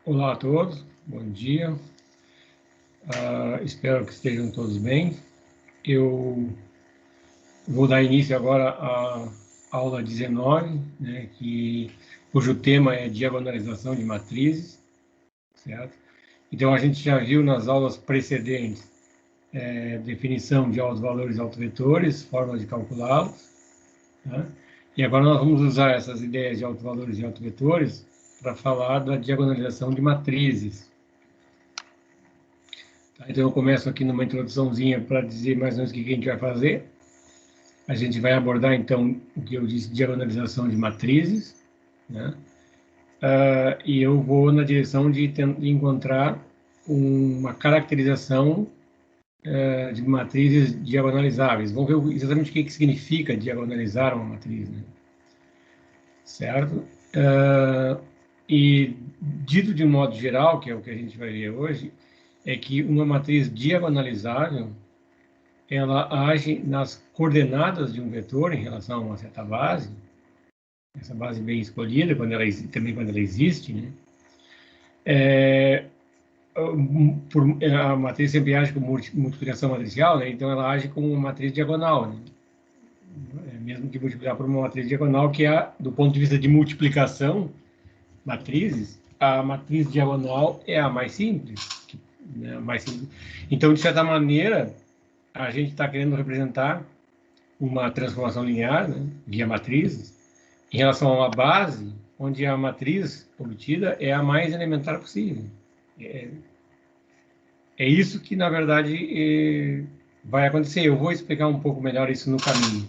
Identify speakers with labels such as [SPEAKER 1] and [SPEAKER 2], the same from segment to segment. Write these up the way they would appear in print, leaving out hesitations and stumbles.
[SPEAKER 1] Olá a todos, bom dia. Espero que estejam todos bem. Eu vou dar início agora à aula 19, né, cujo tema é diagonalização de matrizes, certo? Então, a gente já viu nas aulas precedentes definição de autovalores e autovetores, formas de calculá-los, tá? E agora nós vamos usar essas ideias de autovalores e autovetores para falar da diagonalização de matrizes. Então, eu começo aqui numa introduçãozinha para dizer mais ou menos o que a gente vai fazer. A gente vai abordar, então, o que eu disse, diagonalização de matrizes, né? E eu vou na direção de encontrar uma caracterização de matrizes diagonalizáveis. Vamos ver exatamente o que significa diagonalizar uma matriz, né? Certo? E dito de um modo geral, que é o que a gente vai ver hoje, é que uma matriz diagonalizável ela age nas coordenadas de um vetor em relação a uma certa base, essa base bem escolhida, também quando ela existe, né? A matriz sempre age com multiplicação matricial, né? Então ela age como uma matriz diagonal, né? Mesmo que multiplicar por uma matriz diagonal, que é, do ponto de vista de multiplicação, matrizes, a matriz diagonal é a mais simples, né? A mais simples. Então, de certa maneira, a gente está querendo representar uma transformação linear, né, via matrizes, em relação a uma base onde a matriz obtida é a mais elementar possível. É isso que, na verdade, vai acontecer. Eu vou explicar um pouco melhor isso no caminho,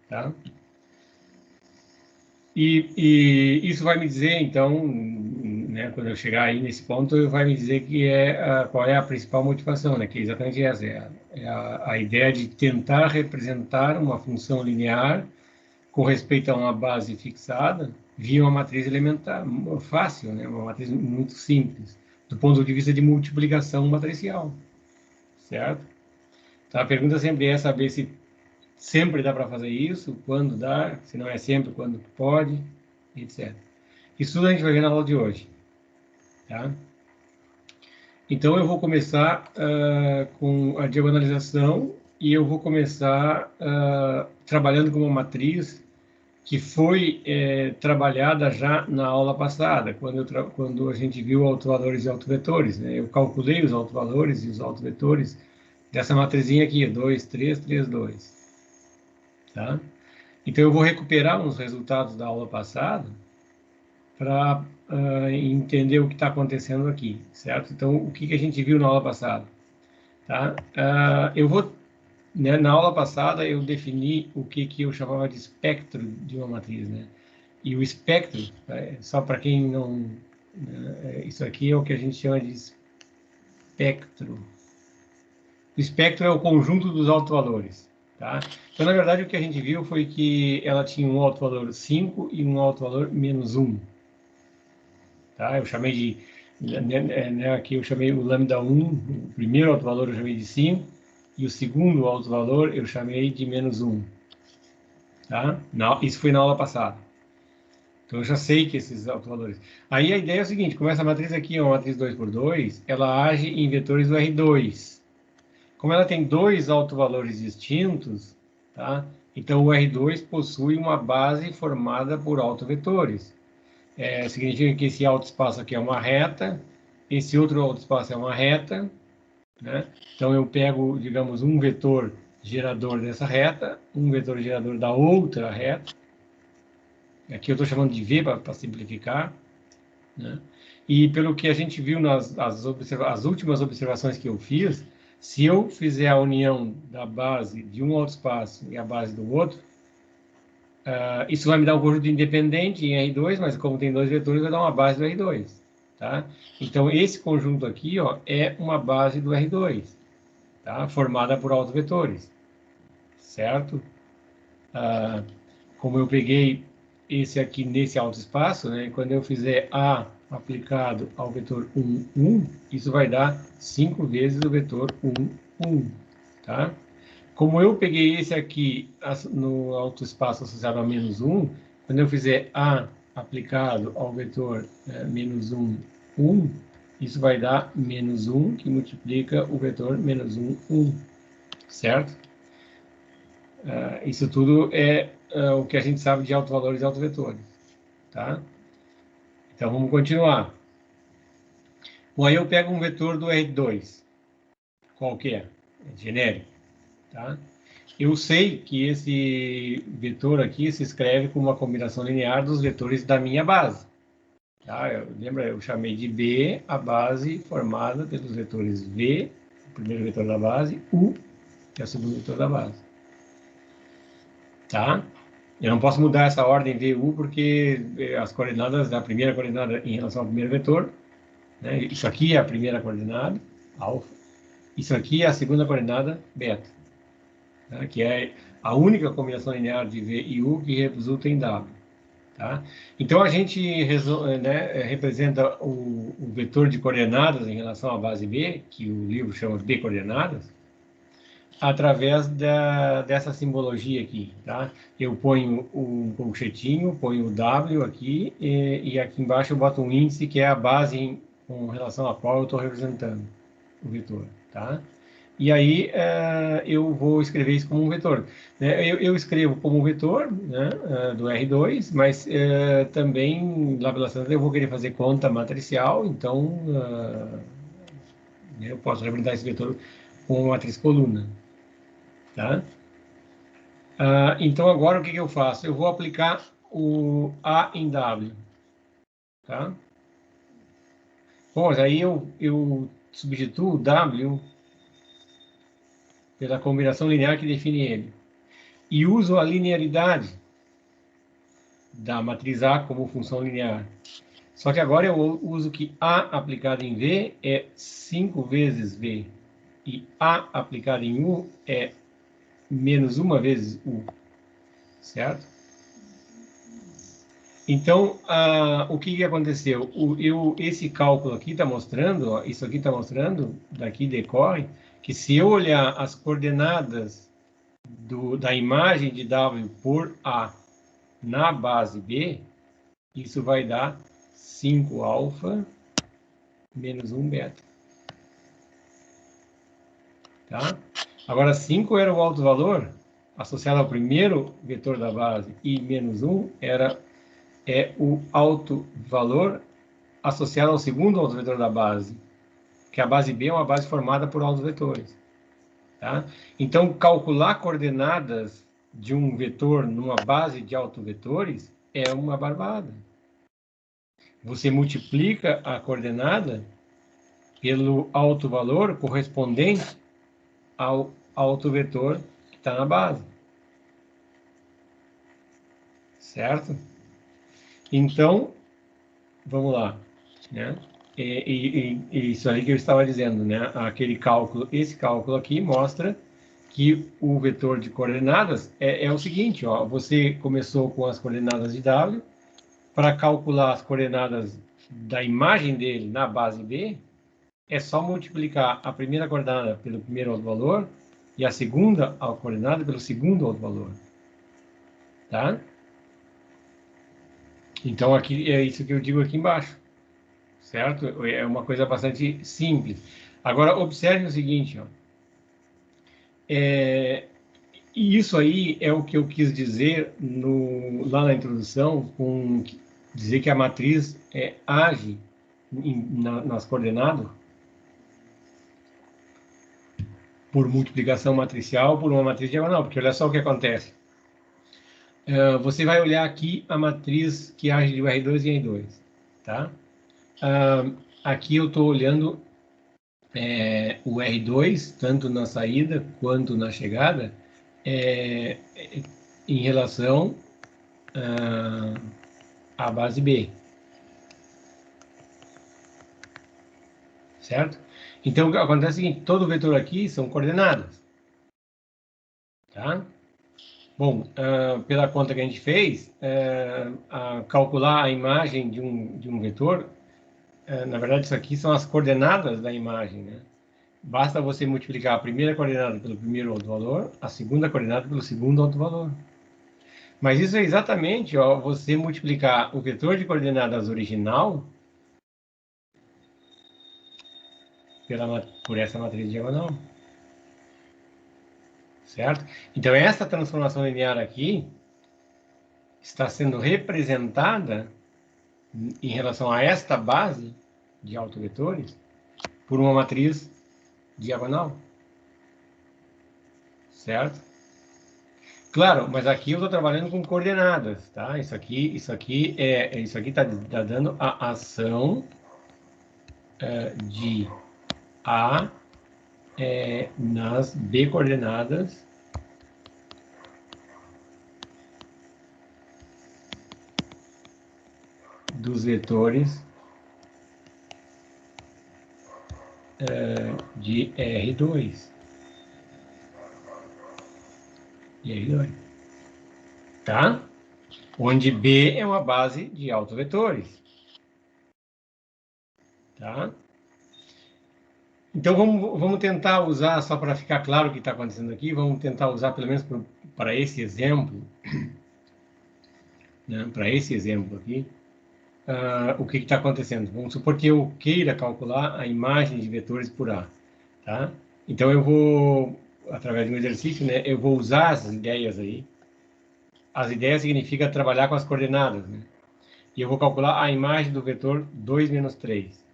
[SPEAKER 1] tá? E isso vai me dizer, então, né, quando eu chegar aí nesse ponto, vai me dizer qual é a principal motivação, né, que é exatamente essa, a ideia de tentar representar uma função linear com respeito a uma base fixada via uma matriz elementar, fácil, né, uma matriz muito simples, do ponto de vista de multiplicação matricial, certo? Então, a pergunta sempre é saber se sempre dá para fazer isso, quando dá, se não é sempre, quando pode, etc. Isso tudo a gente vai ver na aula de hoje, tá? Então, eu vou começar com a diagonalização e eu vou começar trabalhando com uma matriz que foi trabalhada já na aula passada, quando a gente viu autovalores e autovetores, né? Eu calculei os autovalores e os autovetores dessa matrizinha aqui, 2, 3, 3, 2. Tá? Então, eu vou recuperar uns resultados da aula passada para entender o que está acontecendo aqui, certo? Então, o que a gente viu na aula passada? Tá? Na aula passada, eu defini o que eu chamava de espectro de uma matriz, né? E o espectro, só para quem não... isso aqui é o que a gente chama de espectro. O espectro é o conjunto dos autovalores, tá? Então, na verdade, o que a gente viu foi que ela tinha um autovalor 5 e um autovalor menos 1. Tá? Eu chamei de... aqui eu chamei o lambda 1, o primeiro autovalor eu chamei de 5, e o segundo autovalor eu chamei de menos 1. Tá? Isso foi na aula passada. Então, eu já sei que esses autovalores... Aí, a ideia é o seguinte, como essa matriz aqui é uma matriz 2 por 2, ela age em vetores do R2. Como ela tem dois autovalores distintos, tá? Então, o R2 possui uma base formada por autovetores. Significa que esse autoespaço aqui é uma reta, esse outro autoespaço é uma reta, né? Então, eu pego, digamos, um vetor gerador dessa reta, um vetor gerador da outra reta. Aqui eu estou chamando de V para simplificar, né? E pelo que a gente viu as últimas observações que eu fiz, se eu fizer a união da base de um autoespaço e a base do outro, isso vai me dar um conjunto independente em R2, mas como tem dois vetores, vai dar uma base do R2, tá? Então, esse conjunto aqui, ó, é uma base do R2, tá? Formada por autovetores, certo? Como eu peguei esse aqui nesse autoespaço, né? Quando eu fizer A aplicado ao vetor 1, 1, isso vai dar 5 vezes o vetor 1, 1, tá? Como eu peguei esse aqui no autoespaço associado a menos 1, quando eu fizer A aplicado ao vetor menos 1, 1, isso vai dar menos 1, que multiplica o vetor menos 1, 1, certo? Isso tudo é o que a gente sabe de autovalores e autovetores, tá? Então, vamos continuar. Bom, aí eu pego um vetor do R2, qual que é? É genérico, tá? Eu sei que esse vetor aqui se escreve como uma combinação linear dos vetores da minha base. Tá? Lembra, eu chamei de B a base formada pelos vetores V, o primeiro vetor da base, U, que é o segundo vetor da base. Tá? Eu não posso mudar essa ordem VU porque as coordenadas da primeira coordenada em relação ao primeiro vetor, né? Isso aqui é a primeira coordenada, alfa. Isso aqui é a segunda coordenada, beta. Tá? Que é a única combinação linear de V e U que resulta em W. Tá? Então, a gente representa o vetor de coordenadas em relação à base B, que o livro chama B coordenadas, através dessa simbologia aqui, tá? Eu ponho um colchetinho, ponho o W aqui, e aqui embaixo eu boto um índice, que é a base com relação à qual eu estou representando o vetor, tá? E aí eu vou escrever isso como um vetor. Né? Eu escrevo como um vetor, né, do R2, mas também, lá pela Santa, eu vou querer fazer conta matricial, então eu posso representar esse vetor com uma matriz coluna. Tá? Então, agora o que eu faço? Eu vou aplicar o A em W. Tá? Bom, aí eu substituo o W pela combinação linear que define ele. E uso a linearidade da matriz A como função linear. Só que agora eu uso que A aplicado em V é 5 vezes V. E A aplicado em U é menos 1 vezes U. Certo? Então, o que aconteceu? Esse cálculo aqui está mostrando, ó, isso aqui está mostrando, daqui decorre, que se eu olhar as coordenadas da imagem de W por A na base B, isso vai dar 5 alfa menos 1 beta. Tá? Agora, 5 era o alto valor associado ao primeiro vetor da base e menos 1 é o alto valor associado ao segundo autovetor da base, que a base B é uma base formada por autovetores. Tá? Então, calcular coordenadas de um vetor numa base de autovetores é uma barbada. Você multiplica a coordenada pelo autovalor correspondente ao autovetor que está na base. Certo? Então, vamos lá. Né? E isso aí que eu estava dizendo, né? Aquele cálculo, esse cálculo aqui mostra que o vetor de coordenadas é o seguinte, ó, você começou com as coordenadas de W, para calcular as coordenadas da imagem dele na base B, é só multiplicar a primeira coordenada pelo primeiro autovalor e a segunda coordenada pelo segundo autovalor. Tá? Então, aqui é isso que eu digo aqui embaixo. Certo? É uma coisa bastante simples. Agora, observe o seguinte, ó. E isso aí é o que eu quis dizer lá na introdução, com dizer que a matriz age nas coordenadas por multiplicação matricial por uma matriz diagonal, porque olha só o que acontece. Você vai olhar aqui a matriz que age de R2 e R2, tá? Aqui eu estou olhando o R2, tanto na saída quanto na chegada, em relação à base B. Certo? Então, o que acontece é o seguinte, todo vetor aqui são coordenadas. Tá? Bom, pela conta que a gente fez, calcular a imagem de um vetor, na verdade, isso aqui são as coordenadas da imagem, né? Basta você multiplicar a primeira coordenada pelo primeiro autovalor, a segunda coordenada pelo segundo autovalor. Mas isso é exatamente, ó, você multiplicar o vetor de coordenadas original por essa matriz diagonal. Certo? Então, essa transformação linear aqui está sendo representada em relação a esta base de autovetores por uma matriz diagonal. Certo? Claro, mas aqui eu estou trabalhando com coordenadas, tá? Isso aqui está dando a ação de A nas B coordenadas dos vetores de R2 e R2, tá? Onde B é uma base de autovetores, tá? Então, vamos tentar usar, só para ficar claro o que está acontecendo aqui, vamos tentar usar, pelo menos para esse exemplo, né, para esse exemplo aqui, o que está acontecendo. Vamos supor que eu queira calcular a imagem de vetores por A, tá? Então, eu vou, através de um exercício, né, eu vou usar as ideias aí. As ideias significa trabalhar com as coordenadas, né? E eu vou calcular a imagem do vetor 2 menos 3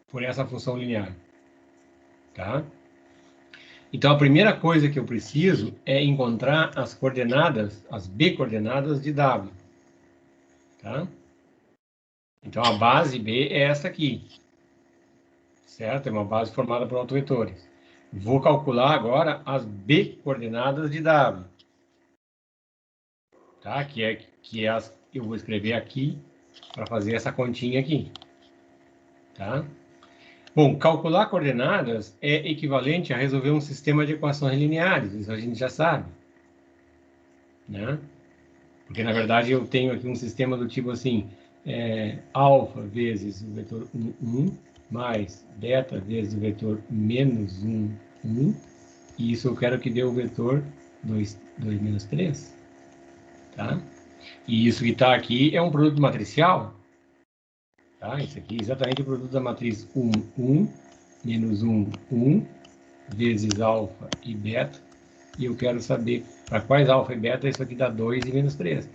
[SPEAKER 1] por essa função linear, tá? Então, a primeira coisa que eu preciso é encontrar as coordenadas, as B coordenadas de W, tá? Então, a base B é essa aqui, certo? É uma base formada por autovetores. Vou calcular agora as B coordenadas de W, tá? Eu vou escrever aqui para fazer essa continha aqui, tá? Bom, calcular coordenadas é equivalente a resolver um sistema de equações lineares, isso a gente já sabe, né? Porque, na verdade, eu tenho aqui um sistema do tipo assim, alfa vezes o vetor 1, 1, mais beta vezes o vetor menos 1, 1, e isso eu quero que dê o vetor 2 menos 3, tá? E isso que está aqui é um produto matricial, tá? Isso aqui é exatamente o produto da matriz 1, 1, menos 1, 1, vezes alfa e beta, e eu quero saber para quais alfa e beta isso aqui dá 2 e menos 3.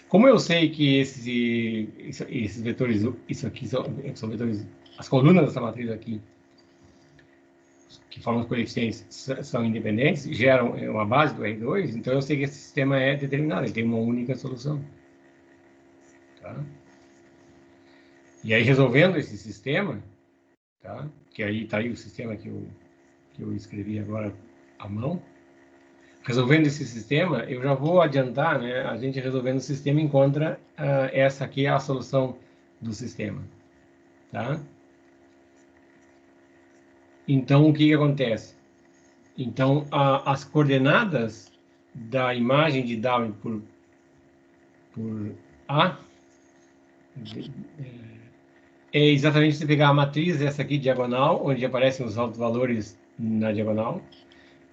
[SPEAKER 1] Como eu sei que esses vetores, isso aqui são vetores, as colunas dessa matriz aqui, que formam os coeficientes, são independentes, geram uma base do R2, então eu sei que esse sistema é determinado, ele tem uma única solução. Tá? E aí, resolvendo esse sistema, tá? Que aí está aí o sistema que eu escrevi agora à mão, resolvendo esse sistema, eu já vou adiantar, né? A gente resolvendo o sistema encontra essa aqui é a solução do sistema, tá? Então, o que acontece? Então, as coordenadas da imagem de W por A é exatamente você pegar a matriz, essa aqui, diagonal, onde aparecem os autovalores na diagonal,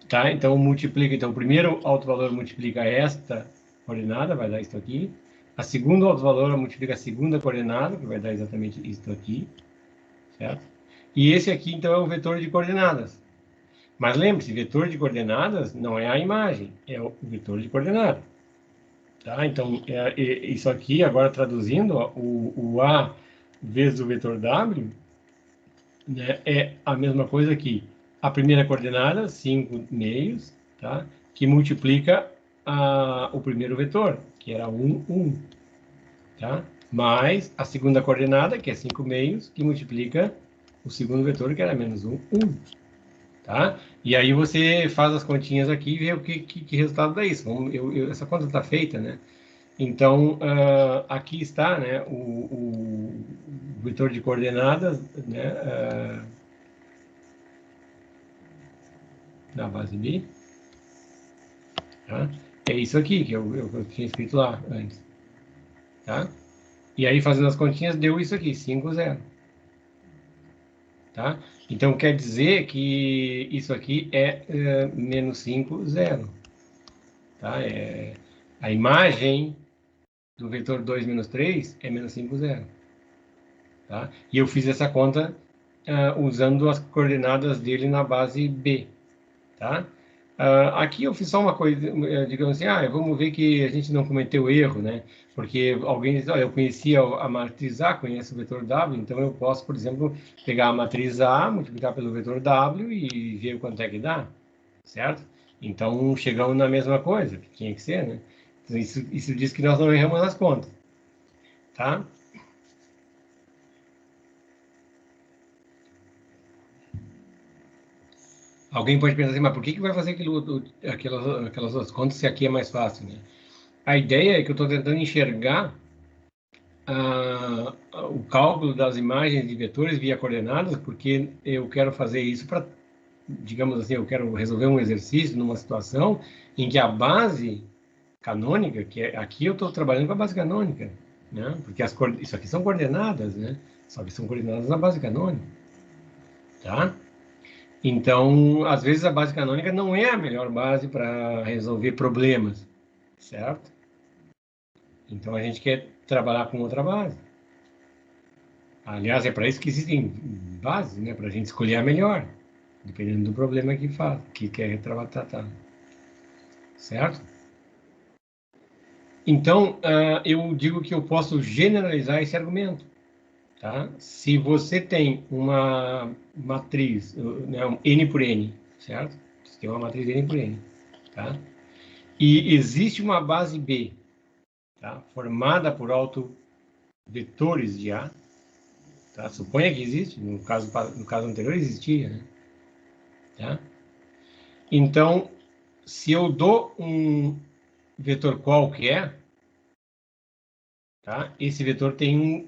[SPEAKER 1] tá? Então, multiplica. Então, o primeiro autovalor multiplica esta coordenada, vai dar isso aqui. A segunda autovalor multiplica a segunda coordenada, que vai dar exatamente isso aqui, certo? E esse aqui, então, é o vetor de coordenadas. Mas lembre-se, vetor de coordenadas não é a imagem, é o vetor de coordenadas. Tá? Então, isso aqui, agora traduzindo, ó, o A vezes o vetor W, né, é a mesma coisa que a primeira coordenada, 5 meios, tá? Que multiplica o primeiro vetor, que era 1, 1. Tá? Mais a segunda coordenada, que é 5 meios, que multiplica o segundo vetor, que era menos 1, 1. Tá? E aí você faz as continhas aqui e vê o que resultado dá isso. Essa conta está feita, né? Então, aqui está, né, o vetor de coordenadas, né, da base B. Tá? É isso aqui que eu tinha escrito lá antes. Tá? E aí, fazendo as continhas, deu isso aqui, 5, 0. Tá? Então, quer dizer que isso aqui é menos 5, 0. Tá? A imagem do vetor 2 menos 3 é menos 5, 0. Tá? E eu fiz essa conta usando as coordenadas dele na base B, tá? Aqui eu fiz só uma coisa, digamos assim, vamos ver que a gente não cometeu erro, né? Porque alguém diz, olha, eu conhecia a matriz A, conheço o vetor W, então eu posso, por exemplo, pegar a matriz A, multiplicar pelo vetor W e ver quanto é que dá, certo? Então, chegamos na mesma coisa, que tinha que ser, né? Então, isso diz que nós não erramos nas contas, tá? Alguém pode pensar assim, mas por que vai fazer aquelas outras contas se aqui é mais fácil, né? A ideia é que eu estou tentando enxergar o cálculo das imagens de vetores via coordenadas, porque eu quero fazer isso para, digamos assim, eu quero resolver um exercício numa situação em que a base canônica, aqui eu estou trabalhando com a base canônica, né? Porque isso aqui são coordenadas, né? Só que são coordenadas na base canônica, tá? Então, às vezes a base canônica não é a melhor base para resolver problemas, certo? Então a gente quer trabalhar com outra base. Aliás, é para isso que existem bases, né? Para a gente escolher a melhor, dependendo do problema que quer tratar, certo? Então, eu digo que eu posso generalizar esse argumento, tá? Se você tem uma matriz, né, um N por N, certo? Você tem uma matriz N por N, tá? E existe uma base B, tá? Formada por autovetores de A, tá? Suponha que existe, no caso anterior existia, né? Tá? Então, se eu dou um vetor qualquer, tá? Esse vetor ele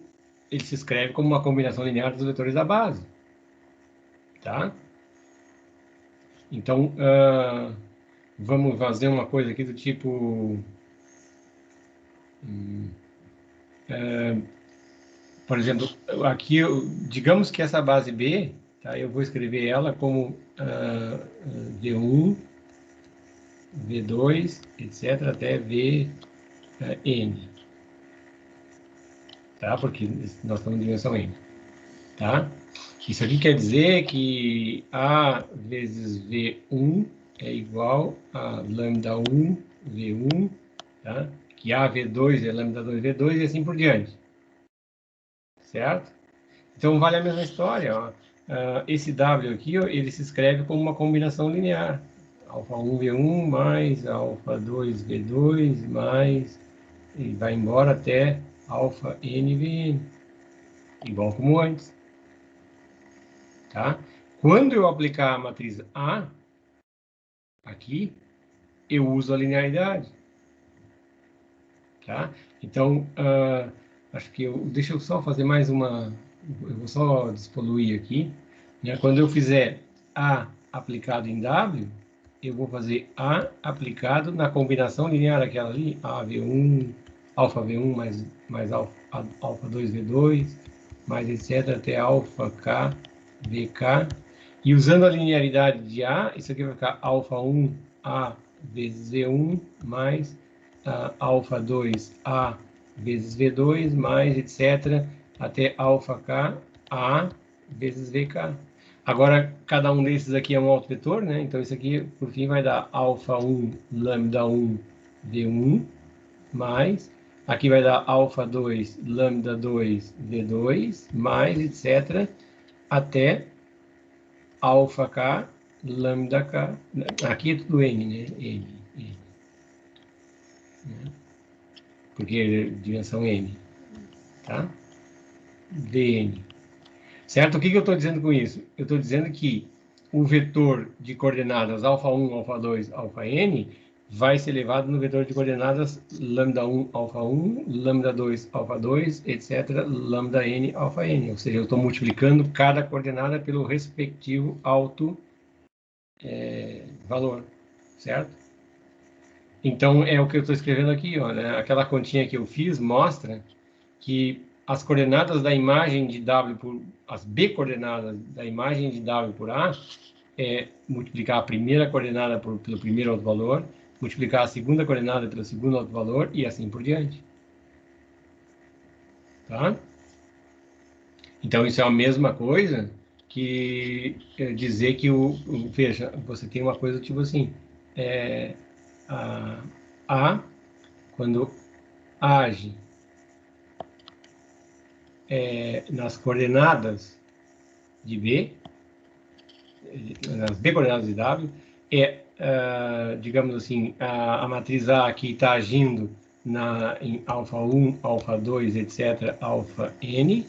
[SPEAKER 1] se escreve como uma combinação linear dos vetores da base, tá? Então, vamos fazer uma coisa aqui do tipo, por exemplo, aqui, digamos que essa base B, tá? Eu vou escrever ela como V1, V2, etc., até Vn, tá? Porque nós estamos em dimensão n, tá? Isso aqui quer dizer que A vezes V1 é igual a lambda1 V1, tá? Que A V2 é lambda2 V2 e assim por diante, certo? Então vale a mesma história, ó. Esse W aqui, ó, ele se escreve como uma combinação linear. Alfa1 V1 mais alfa2 V2 mais... e vai embora até alfa N VN, igual como antes. Tá? Quando eu aplicar a matriz A, aqui, eu uso a linearidade. Tá? Então, acho que deixa eu só fazer mais uma... Eu vou só despoluir aqui. Né? Quando eu fizer A aplicado em W, eu vou fazer A aplicado na combinação linear aquela ali, AV1, alfa V1 mais alfa 2 V2, mais etc. até alfa K, VK. E usando a linearidade de A, isso aqui vai ficar alfa 1 A vezes V1 mais alfa 2 A vezes V2 mais etc. até alfa K A vezes VK. Agora, cada um desses aqui é um autovetor, né? Então, isso aqui, por fim, vai dar alfa 1 lambda 1 V1 mais... Aqui vai dar alfa 2 lambda 2 V2 mais etc. até alfa K lambda K. Aqui é tudo N, né? N. Né? Porque é dimensão N, tá? Dn. Certo? O que eu estou dizendo com isso? Eu estou dizendo que o vetor de coordenadas alfa1, alfa2, alfa-n vai ser elevado no vetor de coordenadas lambda1, alfa1, lambda2, alfa2, etc., lambda-n, alfa-n. Ou seja, eu estou multiplicando cada coordenada pelo respectivo valor, certo? Então, é o que eu estou escrevendo aqui, ó, né? Aquela continha que eu fiz mostra que as coordenadas da imagem de W por... as B coordenadas da imagem de W por A é multiplicar a primeira coordenada pelo primeiro autovalor, multiplicar a segunda coordenada pelo segundo autovalor e assim por diante. Tá? Então, isso é a mesma coisa dizer que veja, você tem uma coisa tipo assim, A, quando age nas coordenadas de B, nas B coordenadas de W, digamos assim, a matriz A aqui está agindo em alfa 1, alfa 2, etc., alfa n,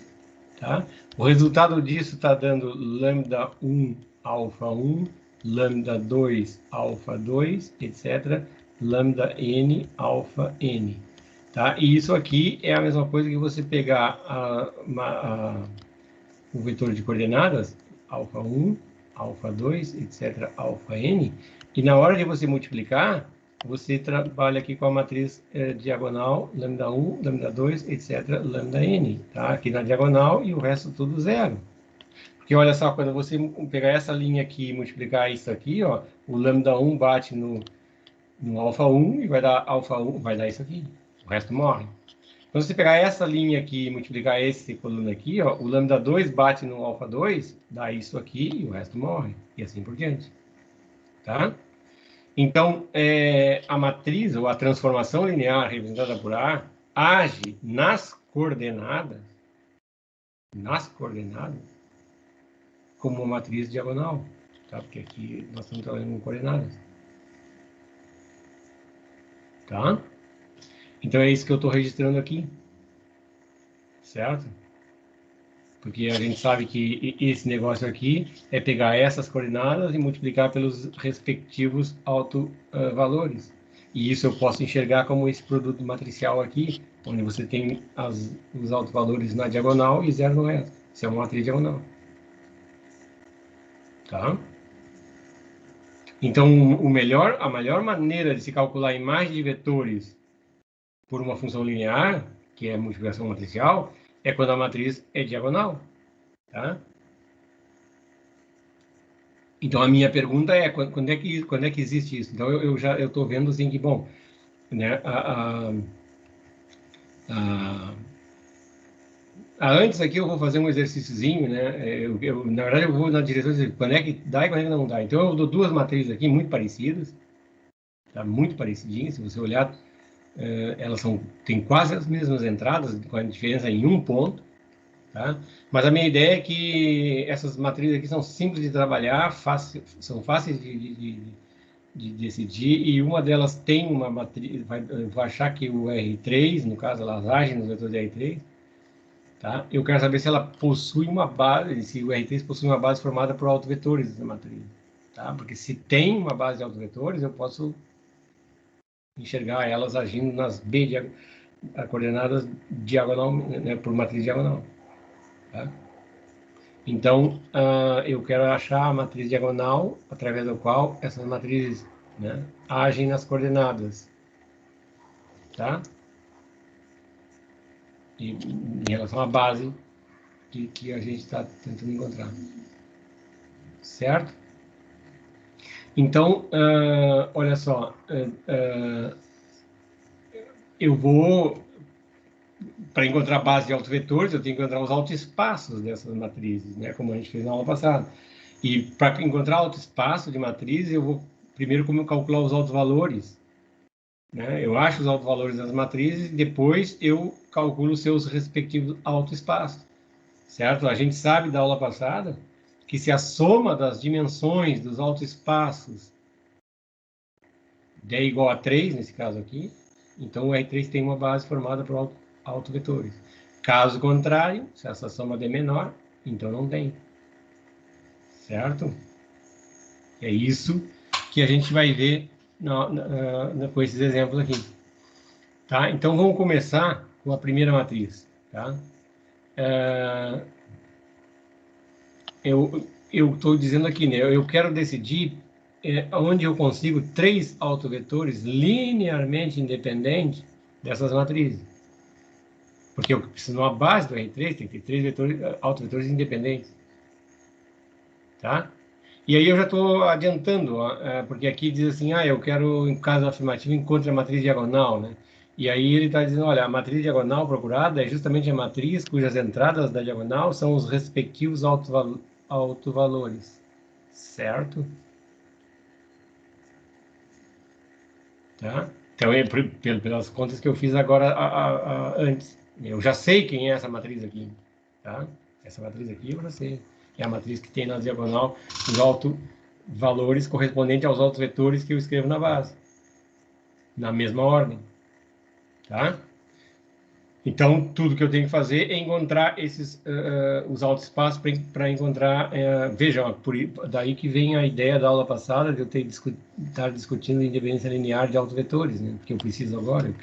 [SPEAKER 1] tá? O resultado disso está dando lambda 1, alfa 1, lambda 2, alfa 2, etc., lambda n, alfa n. Tá? E isso aqui é a mesma coisa que você pegar o vetor de coordenadas, alfa 1, alfa 2, etc., alfa n, e na hora de você multiplicar, você trabalha aqui com a matriz diagonal, lambda 1, lambda 2, etc., lambda n, tá? Aqui na diagonal e o resto tudo zero. Porque olha só, quando você pegar essa linha aqui e multiplicar isso aqui, ó, o lambda 1 bate no alfa 1 e vai dar alfa 1, vai dar isso aqui. O resto morre. Quando você pegar essa linha aqui e multiplicar esse coluna aqui, ó, o lambda 2 bate no alfa 2, dá isso aqui e o resto morre. E assim por diante. Tá? Então, a matriz, ou a transformação linear representada por A, age nas coordenadas, como uma matriz diagonal. Tá? Porque aqui nós estamos trabalhando com coordenadas. Tá? Então, é isso que eu estou registrando aqui. Certo? Porque a gente sabe que esse negócio aqui é pegar essas coordenadas e multiplicar pelos respectivos autovalores. E isso eu posso enxergar como esse produto matricial aqui, onde você tem os autovalores na diagonal e zero no resto. Isso é uma matriz diagonal. Tá? Então, a melhor maneira de se calcular a imagem de vetores por uma função linear, que é a multiplicação matricial, é quando a matriz é diagonal. Tá? Então, a minha pergunta é, quando é que existe isso? Então, eu estou vendo assim que, bom, né, antes aqui eu vou fazer um exercíciozinho, né, na verdade eu vou na direção de quando é que dá e quando é que não dá. Então, eu dou duas matrizes aqui muito parecidas, tá, muito parecidinhas, se você olhar, elas têm quase as mesmas entradas, com a diferença em um ponto, tá? Mas a minha ideia é que essas matrizes aqui são simples de trabalhar, são fáceis de decidir, e uma delas tem uma matriz, vai achar que o R3, no caso, elas agem nos vetores de R3, tá? Eu quero saber se ela possui uma base, se o R3 possui uma base formada por autovetores da matriz, tá? Porque se tem uma base de autovetores, eu posso enxergar elas agindo nas coordenadas diagonal, né, por matriz diagonal, tá? Então, eu quero achar a matriz diagonal através da qual essas matrizes, né, agem nas coordenadas, tá? E, em relação à base que a gente está tentando encontrar, certo? Então, olha só, eu vou, para encontrar a base de autovetores, eu tenho que encontrar os autoespaços dessas matrizes, né, como a gente fez na aula passada. E para encontrar autoespaço de matriz, eu vou primeiro calcular os autovalores, né? Eu acho os autovalores das matrizes e depois eu calculo seus respectivos autoespaços, certo? A gente sabe da aula passada que se a soma das dimensões dos autoespaços der igual a 3, nesse caso aqui, então o R3 tem uma base formada por autovetores. Caso contrário, se essa soma der menor, então não tem. Certo? É isso que a gente vai ver com esses exemplos aqui. Tá? Então, vamos começar com a primeira matriz. Tá? Eu estou dizendo aqui, né? Eu quero decidir onde eu consigo 3 autovetores linearmente independentes dessas matrizes. Porque eu preciso de uma base do R3, tem que ter 3 autovetores independentes. Tá? E aí eu já estou adiantando, porque aqui diz assim, eu quero, em caso afirmativo, encontre a matriz diagonal, né? E aí ele está dizendo, olha, a matriz diagonal procurada é justamente a matriz cujas entradas da diagonal são os respectivos autovalores, certo? Tá? Então, pelas contas que eu fiz agora antes, eu já sei quem é essa matriz aqui, tá? Essa matriz aqui eu já sei. É a matriz que tem na diagonal os autovalores correspondentes aos autovetores que eu escrevo na base, na mesma ordem, tá? Então, tudo que eu tenho que fazer é encontrar os autoespaços para encontrar... vejam, daí que vem a ideia da aula passada de eu estar discutindo independência linear de autovetores, né? Porque eu preciso agora,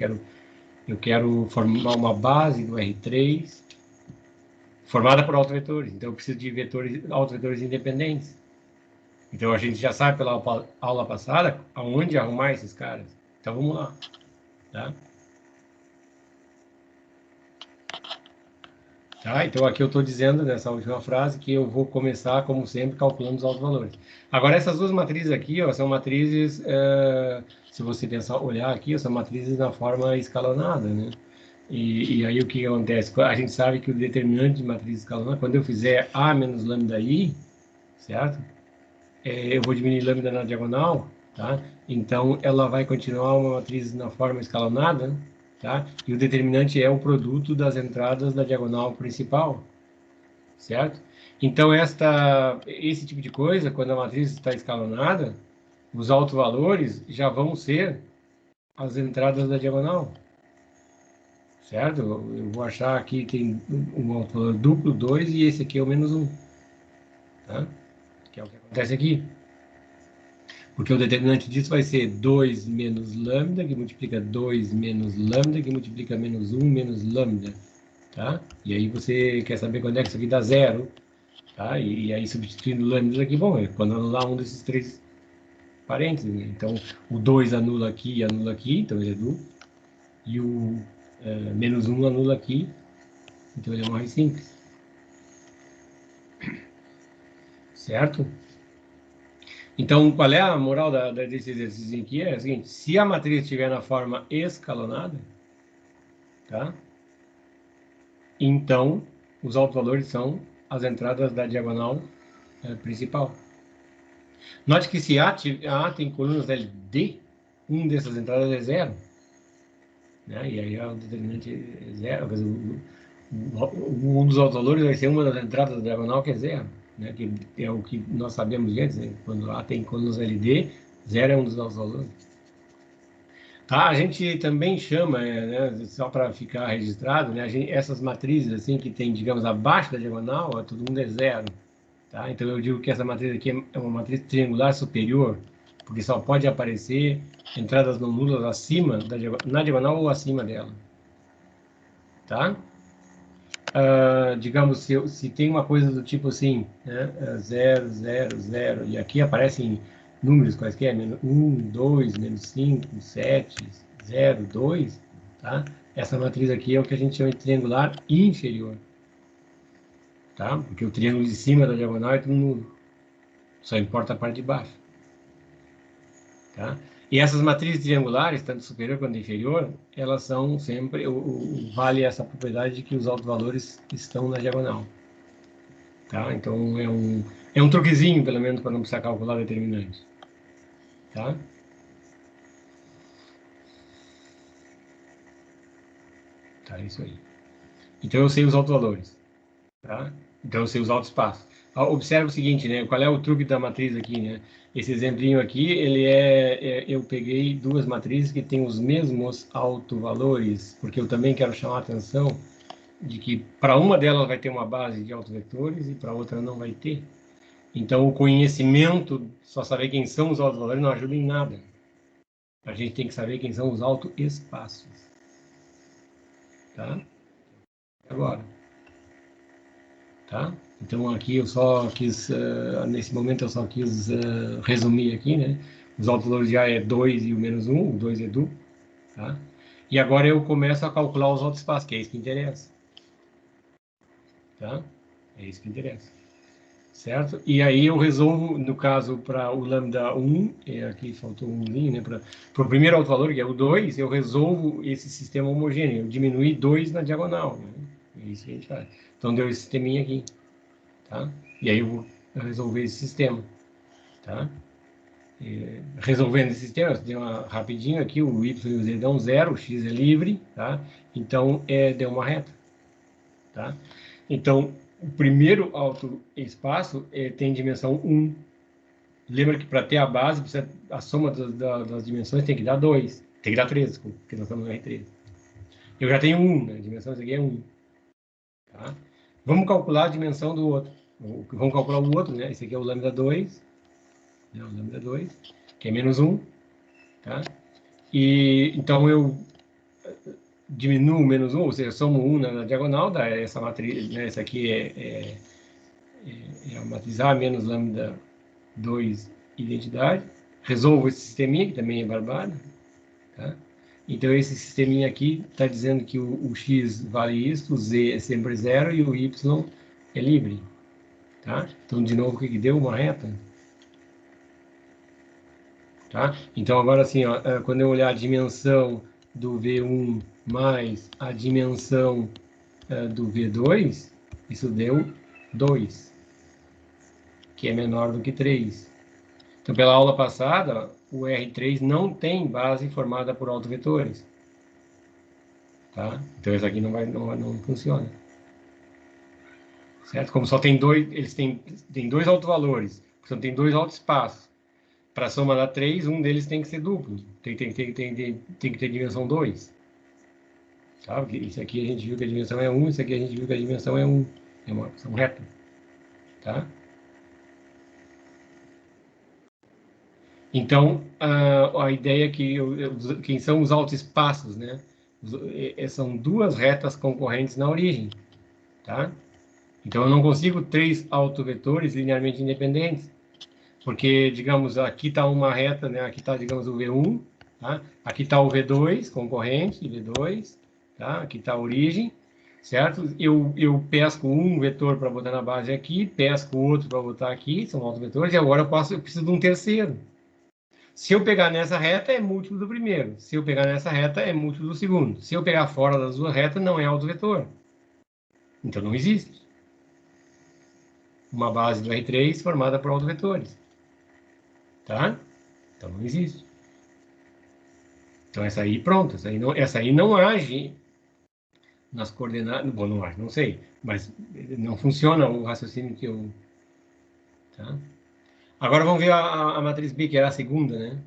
[SPEAKER 1] eu quero formar uma base do R3 formada por autovetores. Então, eu preciso de autovetores independentes. Então, a gente já sabe pela aula passada aonde arrumar esses caras. Então, vamos lá, tá? Tá? Então, aqui eu estou dizendo, nessa última frase, que eu vou começar, como sempre, calculando os autovalores. Agora, essas duas matrizes aqui, ó, são matrizes, se você pensar, olhar aqui, são matrizes na forma escalonada, né? E aí, o que acontece? A gente sabe que o determinante de matriz escalonada, quando eu fizer A menos lambda I, certo? Eu vou diminuir lambda na diagonal, tá? Então, ela vai continuar uma matriz na forma escalonada, tá? E o determinante é o produto das entradas da diagonal principal, certo? Então, esse tipo de coisa, quando a matriz está escalonada, os autovalores já vão ser as entradas da diagonal, certo? Eu vou achar aqui tem um autovalor duplo, 2, e esse aqui é o menos 1, tá? Que é o que acontece aqui. Porque o determinante disso vai ser 2 menos lambda, que multiplica 2 menos lambda, que multiplica menos 1 menos lambda, tá? E aí você quer saber quando é que isso aqui dá zero, tá? E aí substituindo lambda aqui, bom, é quando anular um desses três parênteses, né? Então, o 2 anula aqui e anula aqui, então ele é duplo. E o menos 1 anula aqui, então ele é mais simples. Certo? Então, qual é a moral desse exercício aqui? É o seguinte, se a matriz estiver na forma escalonada, tá? Então, os autovalores são as entradas da diagonal principal. Note que se A tem colunas LD, dessas entradas é zero. Né? E aí o determinante é zero. Quer dizer, um dos autovalores vai ser uma das entradas da diagonal que é zero. Né? Que é o que nós sabemos antes, né? Quando A tem colunas LD, zero é um dos autovalores. Tá, a gente também chama, né, só para ficar registrado, né, essas matrizes assim que tem, digamos, abaixo da diagonal, todo mundo é zero. Tá? Então eu digo que essa matriz aqui é uma matriz triangular superior, porque só pode aparecer entradas não nulas acima na diagonal ou acima dela. Tá? Digamos, se tem uma coisa do tipo assim, né, 0, 0, 0, e aqui aparecem números quaisquer, menos 1, 2, menos 5, 7, 0, 2, tá? Essa matriz aqui é o que a gente chama de triangular inferior, tá? Porque o triângulo de cima da diagonal é tudo nulo, só importa a parte de baixo, tá? E essas matrizes triangulares, tanto superior quanto inferior, elas são sempre, vale essa propriedade de que os autovalores estão na diagonal. Tá? Então, é um truquezinho, pelo menos, para não precisar calcular determinante. Tá? Tá, isso aí. Então, eu sei os autovalores. Tá? Então, eu sei os autoespaços. Observe o seguinte, né? Qual é o truque da matriz aqui, né? Esse exemplinho aqui, eu peguei duas matrizes que têm os mesmos autovalores, porque eu também quero chamar a atenção de que para uma delas vai ter uma base de autovetores e para outra não vai ter. Então, o conhecimento, só saber quem são os autovalores, não ajuda em nada. A gente tem que saber quem são os autoespaços. Tá? Agora. Tá? Então, aqui eu só quis, nesse momento eu só quis resumir aqui, né? Os autovalores já é 2 e o menos 1, o 2 é duplo. Tá? E agora eu começo a calcular os autoespaços, que é isso que interessa. Tá? É isso que interessa. Certo? E aí eu resolvo, no caso, para o lambda 1, aqui faltou um linho, né? Para o primeiro autovalor, que é o 2, eu resolvo esse sistema homogêneo, eu diminui 2 na diagonal. Né? É isso que a gente faz. Então deu esse sisteminha aqui. Tá? E aí eu vou resolver esse sistema, tá? Resolvendo esse sistema, deu rapidinho aqui, o y e o z dão 0, o x é livre, tá? Então, deu uma reta, tá? Então, o primeiro autoespaço tem dimensão 1. Lembra que para ter a base, a soma das dimensões tem que dar 2. Tem que dar 3, desculpa, porque nós estamos no R3. Eu já tenho 1, né? A dimensão desse aqui é 1. Tá? Vamos calcular a dimensão do outro. Vamos calcular o outro, né? Esse aqui é o lambda 2. Né? O lambda 2, que é menos 1. Tá? E, então, eu diminuo menos 1, ou seja, somo 1 na diagonal, dá essa matriz, né? Essa aqui é a matriz A menos lambda 2 identidade. Resolvo esse sisteminha, que também é barbada. Tá? Então, esse sisteminha aqui está dizendo que o x vale isso, o z é sempre 0 e o y é livre. Tá? Então, de novo, o que deu? Uma reta. Tá? Então, agora assim, ó, quando eu olhar a dimensão do V1 mais a dimensão do V2, isso deu 2, que é menor do que 3. Então, pela aula passada, o R3 não tem base formada por autovetores. Tá? Então, isso aqui não funciona. Certo? Como só tem dois, eles têm dois autovalores, portanto, tem dois autoespaços. Para a soma dar 3, um deles tem que ser duplo. Tem que ter dimensão 2. Tá? Porque isso aqui a gente viu que a dimensão é 1, isso aqui a gente viu que a dimensão é 1. É uma função reta. Tá? Então, a ideia é que quem são os autoespaços, né? São duas retas concorrentes na origem. Tá? Então, eu não consigo 3 autovetores linearmente independentes. Porque, digamos, aqui está uma reta, né? Aqui está, digamos, o V1, tá? Aqui está o V2, concorrente, V2, tá? Aqui está a origem, certo? Eu pesco um vetor para botar na base aqui, pesco outro para botar aqui, são autovetores, e agora eu preciso de um terceiro. Se eu pegar nessa reta, é múltiplo do primeiro. Se eu pegar nessa reta, é múltiplo do segundo. Se eu pegar fora das duas retas, não é autovetor. Então, não existe uma base do R3 formada por autovetores. Tá? Então não existe. Então essa aí, pronto, essa aí não age nas coordenadas, bom, não age, não sei, mas não funciona o raciocínio que eu... Tá? Agora vamos ver a matriz B, que era a segunda, né?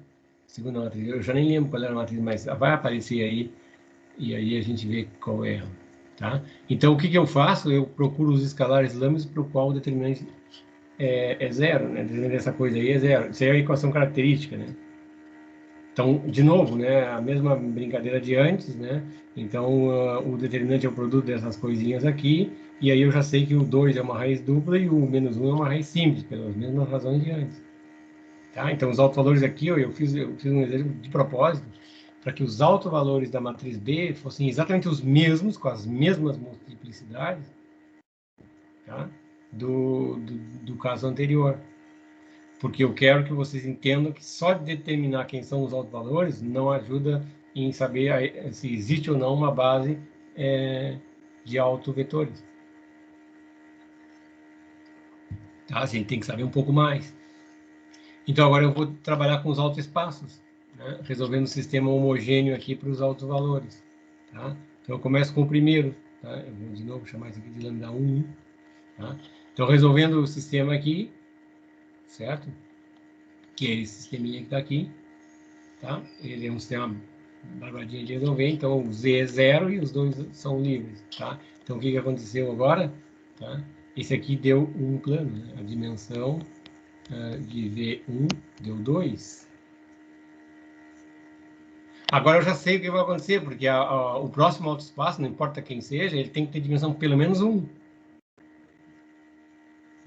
[SPEAKER 1] Segunda matriz, eu já nem lembro qual era a matriz, mas vai aparecer aí, e aí a gente vê qual é, tá? Então o que eu faço? Eu procuro os escalares lambdas para o qual o determinante é zero, né? Essa coisa aí é zero. Isso aí é a equação característica, né? Então, de novo, né? A mesma brincadeira de antes, né? Então, o determinante é o produto dessas coisinhas aqui, e aí eu já sei que o 2 é uma raiz dupla e o menos 1 é uma raiz simples, pelas mesmas razões de antes. Tá? Então, os autovalores aqui, eu fiz um exercício de propósito, para que os autovalores da matriz B fossem exatamente os mesmos, com as mesmas multiplicidades, tá? do caso anterior. Porque eu quero que vocês entendam que só determinar quem são os autovalores não ajuda em saber se existe ou não uma base de autovetores. Tá? A gente tem que saber um pouco mais. Então, agora eu vou trabalhar com os autoespaços, né? Resolvendo um sistema homogêneo aqui para os autovalores. Tá? Então, eu começo com o primeiro. Tá? Eu vou, de novo, chamar isso aqui de lambda 1. Tá? Então, resolvendo o sistema aqui, certo? Que é esse sisteminha que está aqui. Tá? Ele é um sistema barbadinho de resolver, então o z é 0 e os dois são livres. Tá? Então, o que aconteceu agora? Tá? Esse aqui deu um plano, né? A dimensão de V1 deu 2. Agora eu já sei o que vai acontecer, porque o próximo autoespaço, não importa quem seja, ele tem que ter dimensão pelo menos 1.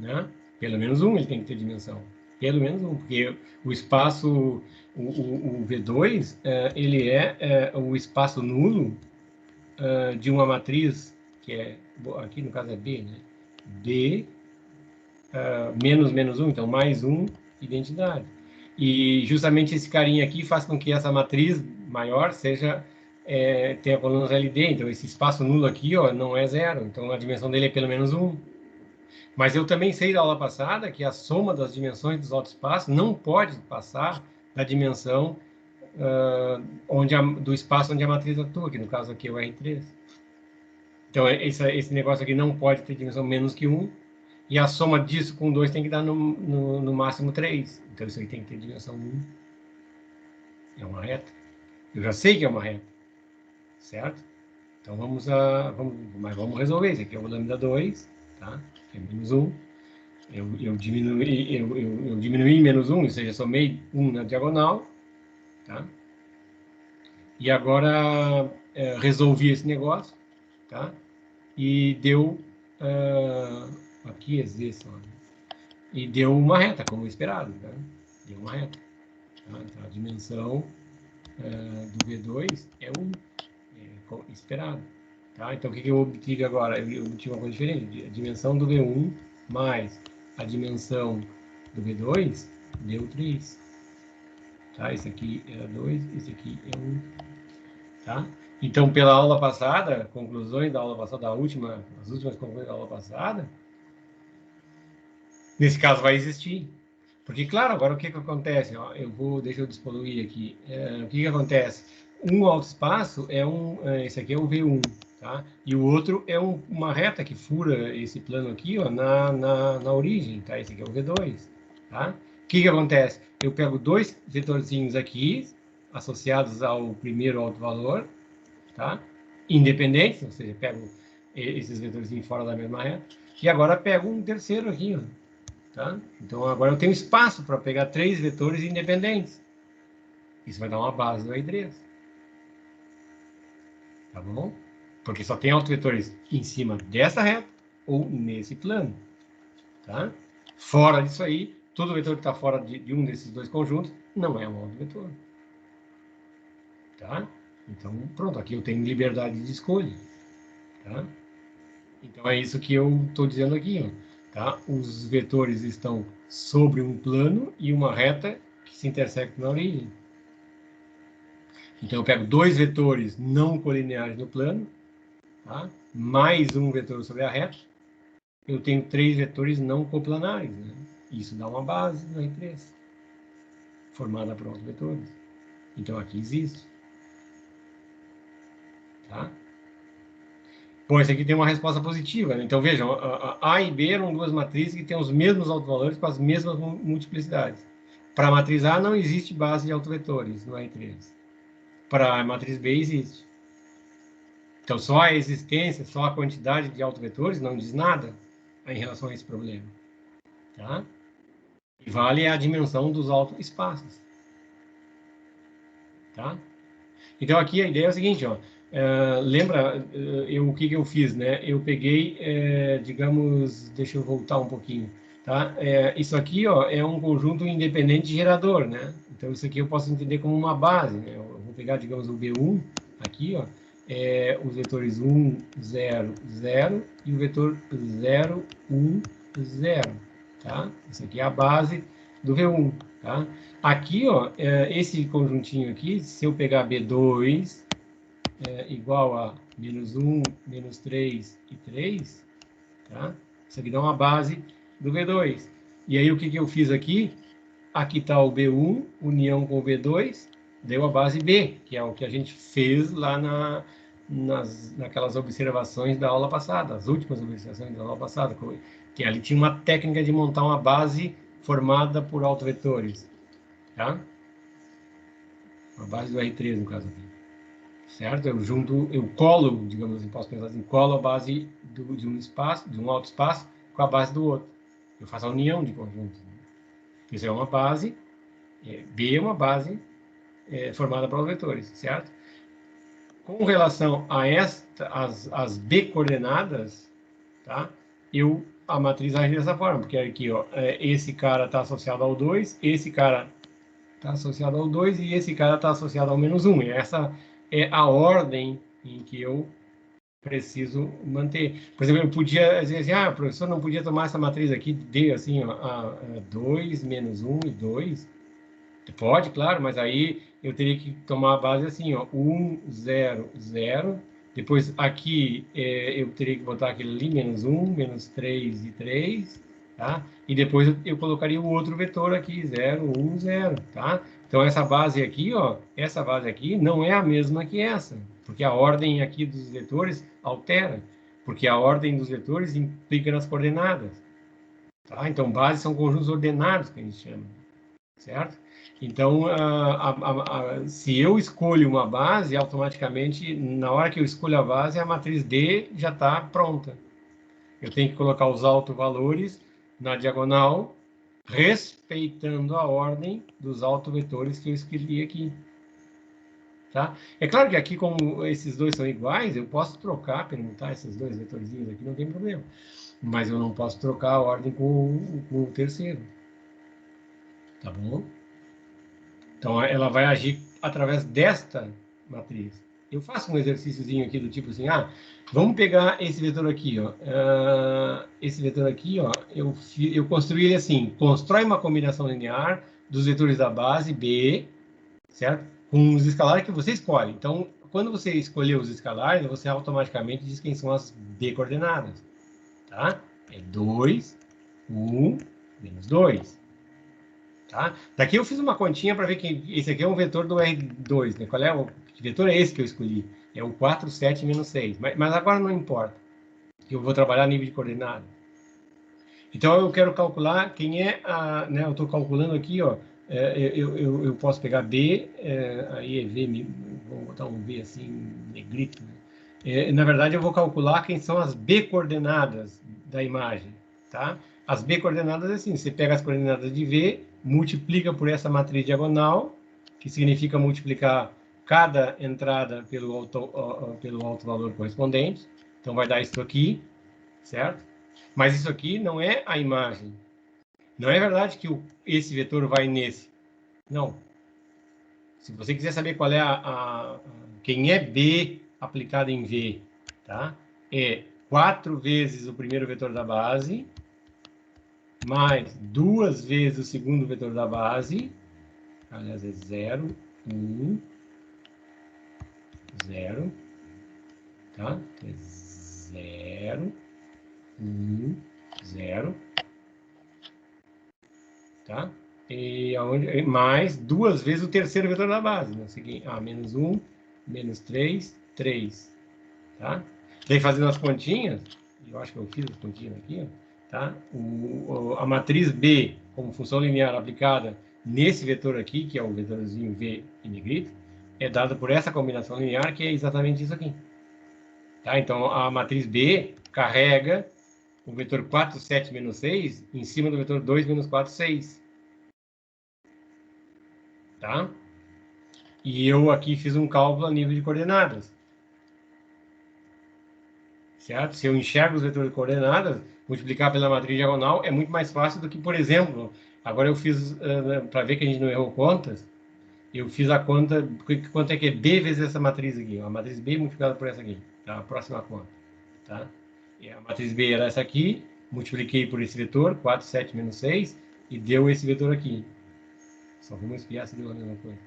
[SPEAKER 1] Né? Pelo menos 1 ele tem que ter dimensão. Pelo menos 1, porque o espaço, o V2, ele é o espaço nulo de uma matriz, que é, aqui no caso é B, né? B menos menos 1, então mais 1 identidade. E justamente esse carinha aqui faz com que essa matriz maior tenha colunas LD, então esse espaço nulo aqui, ó, não é 0, então a dimensão dele é pelo menos 1. Mas eu também sei da aula passada que a soma das dimensões dos autoespaços não pode passar da dimensão do espaço onde a matriz atua, que no caso aqui é o R3. Então, esse negócio aqui não pode ter dimensão menos que 1, e a soma disso com 2 tem que dar no máximo 3. Então, isso aí tem que ter dimensão 1. É uma reta. Eu já sei que é uma reta, certo? Então, vamos resolver. Esse aqui é o lambda 2, tá? É menos 1. Eu diminuí menos 1, ou seja, somei 1 na diagonal, tá? E agora resolvi esse negócio, tá? E deu aqui existe, e deu uma reta, como esperado, tá? Deu uma reta. Tá? Então, a dimensão do V2 é 1, esperado. Tá? Então, o que eu obtive agora? Eu obtive uma coisa diferente. A dimensão do V1 mais a dimensão do V2 deu 3. Tá? Esse aqui era 2, esse aqui é 1. Tá? Então, pela aula passada, conclusões da aula passada, as últimas conclusões da aula passada, nesse caso vai existir. Porque, claro, agora o que acontece? Ó, deixa eu despoluir aqui. O que acontece? Um autoespaço esse aqui é o V1, tá? E o outro é uma reta que fura esse plano aqui, ó, na origem, tá? Esse aqui é o V2, tá? O que acontece? Eu pego dois vetorzinhos aqui, associados ao primeiro autovalor, tá? Independentes, ou seja, pego esses vetorzinhos fora da mesma reta, e agora pego um terceiro aqui, ó. Tá? Então, agora eu tenho espaço para pegar 3 vetores independentes. Isso vai dar uma base do R3. Tá bom? Porque só tem autovetores em cima dessa reta ou nesse plano. Tá? Fora disso aí, todo vetor que está fora de um desses dois conjuntos não é um autovetor. Tá? Então, pronto, aqui eu tenho liberdade de escolha. Tá? Então, é isso que eu estou dizendo aqui. Ó. Tá? Os vetores estão sobre um plano e uma reta que se intersectam na origem. Então, eu pego 2 vetores não colineares no plano, tá? Mais um vetor sobre a reta. Eu tenho 3 vetores não coplanares. Né? Isso dá uma base no R3, formada por outros vetores. Então, aqui existe. Tá? Bom, esse aqui tem uma resposta positiva. Né? Então, vejam, A e B eram 2 matrizes que têm os mesmos autovalores com as mesmas multiplicidades. Para a matriz A não existe base de autovetores no R3. Para a matriz B existe. Então, só a existência, só a quantidade de autovetores não diz nada em relação a esse problema. Tá? E vale a dimensão dos autoespaços. Tá? Então, aqui a ideia é o seguinte, ó. Lembra o que eu fiz, né? Eu peguei, digamos, deixa eu voltar um pouquinho, tá? Isso aqui, ó, é um conjunto independente gerador, né? Então, isso aqui eu posso entender como uma base, né? Eu vou pegar, digamos, o B1 aqui, ó, os vetores 1, 0, 0 e o vetor 0, 1, 0, tá? Isso aqui é a base do V1, tá? Aqui, ó, esse conjuntinho aqui, se eu pegar B2 igual a menos 1, menos 3 e 3, tá? Isso aqui dá uma base do V2. E aí, o que eu fiz aqui? Aqui está o B1, união com o B2, deu a base B, que é o que a gente fez lá naquelas observações da aula passada, as últimas observações da aula passada, que ali tinha uma técnica de montar uma base formada por autovetores, tá? A base do R3, no caso aqui. Certo? Eu colo, digamos assim, posso pensar assim, colo a base de um espaço, de um autoespaço, com a base do outro. Eu faço a união de conjuntos. Né? Isso é uma base, B é uma base formada por vetores, certo? Com relação a as B coordenadas, tá? A matriz age dessa forma, porque aqui, ó, esse cara está associado ao 2, esse cara está associado ao 2 e esse cara está associado ao menos 1. E essa é a ordem em que eu preciso manter. Por exemplo, eu podia dizer assim, professor, não podia tomar essa matriz aqui, D, assim, ó, 2, menos 1 e 2. Pode, claro, mas aí eu teria que tomar a base assim, ó, 1, 0, 0, Depois, aqui, eu teria que botar aquele ali, menos 1, menos 3 e 3, tá? E depois eu colocaria o outro vetor aqui, 0, 1, 0, tá? Então, essa base aqui, ó, essa base aqui não é a mesma que essa, porque a ordem aqui dos vetores altera, porque a ordem dos vetores implica nas coordenadas, tá? Então, bases são conjuntos ordenados, que a gente chama, certo? Então, se eu escolho uma base, automaticamente, na hora que eu escolho a base, a matriz D já está pronta. Eu tenho que colocar os autovalores na diagonal, respeitando a ordem dos autovetores que eu escrevi aqui. Tá? É claro que aqui, como esses dois são iguais, eu posso trocar, permutar esses dois vetorzinhos aqui, não tem problema. Mas eu não posso trocar a ordem com o terceiro. Tá bom? Então, ela vai agir através desta matriz. Eu faço um exercíciozinho aqui do tipo assim, vamos pegar esse vetor aqui, ó. Esse vetor aqui, ó, eu construí ele assim, constrói uma combinação linear dos vetores da base B, certo? Com os escalares que você escolhe. Então, quando você escolher os escalares, você automaticamente diz quem são as B coordenadas, tá? É 2, 1, menos 2. Tá? Daqui eu fiz uma continha para ver que esse aqui é um vetor do R2, né? Qual é o que vetor é esse que eu escolhi? É o 4, 7, menos 6. Mas agora não importa. Eu vou trabalhar nível de coordenada. Então, eu quero calcular quem é a... Né, eu estou calculando aqui, ó. Eu posso pegar B, aí é V, vou botar um V assim, negrito. Né? Na verdade, eu vou calcular quem são as B coordenadas da imagem, tá? As B coordenadas é assim, você pega as coordenadas de V, multiplica por essa matriz diagonal, que significa multiplicar cada entrada pelo alto valor correspondente. Então, vai dar isso aqui, certo? Mas isso aqui não é a imagem. Não é verdade que esse vetor vai nesse. Não. Se você quiser saber qual é quem é B aplicado em V, tá? É 4 vezes o primeiro vetor da base, mais 2 vezes o segundo vetor da base, aliás, é 0, 1, 0, tá? É 0, 1, 0, tá? E mais 2 vezes o terceiro vetor da base, né? Seguinte, menos 1, menos 3, 3, tá? Daí, fazendo as continhas, eu acho que eu fiz as continhas aqui, tá? A matriz B, como função linear aplicada nesse vetor aqui, que é o vetorzinho V em negrito, é dada por essa combinação linear, que é exatamente isso aqui. Tá? Então, a matriz B carrega o vetor 4, 7, menos 6 em cima do vetor 2, menos 4, 6. Tá? E eu aqui fiz um cálculo a nível de coordenadas. Certo? Se eu enxergo os vetores de coordenadas, multiplicar pela matriz diagonal é muito mais fácil do que, por exemplo, agora eu fiz, para ver que a gente não errou contas, eu fiz a conta, quanto é que é B vezes essa matriz aqui, ó, a matriz B multiplicada por essa aqui, tá? A próxima conta, tá? E a matriz B era essa aqui, multipliquei por esse vetor, 4, 7, menos 6, e deu esse vetor aqui. Só vamos espiar se deu a mesma coisa.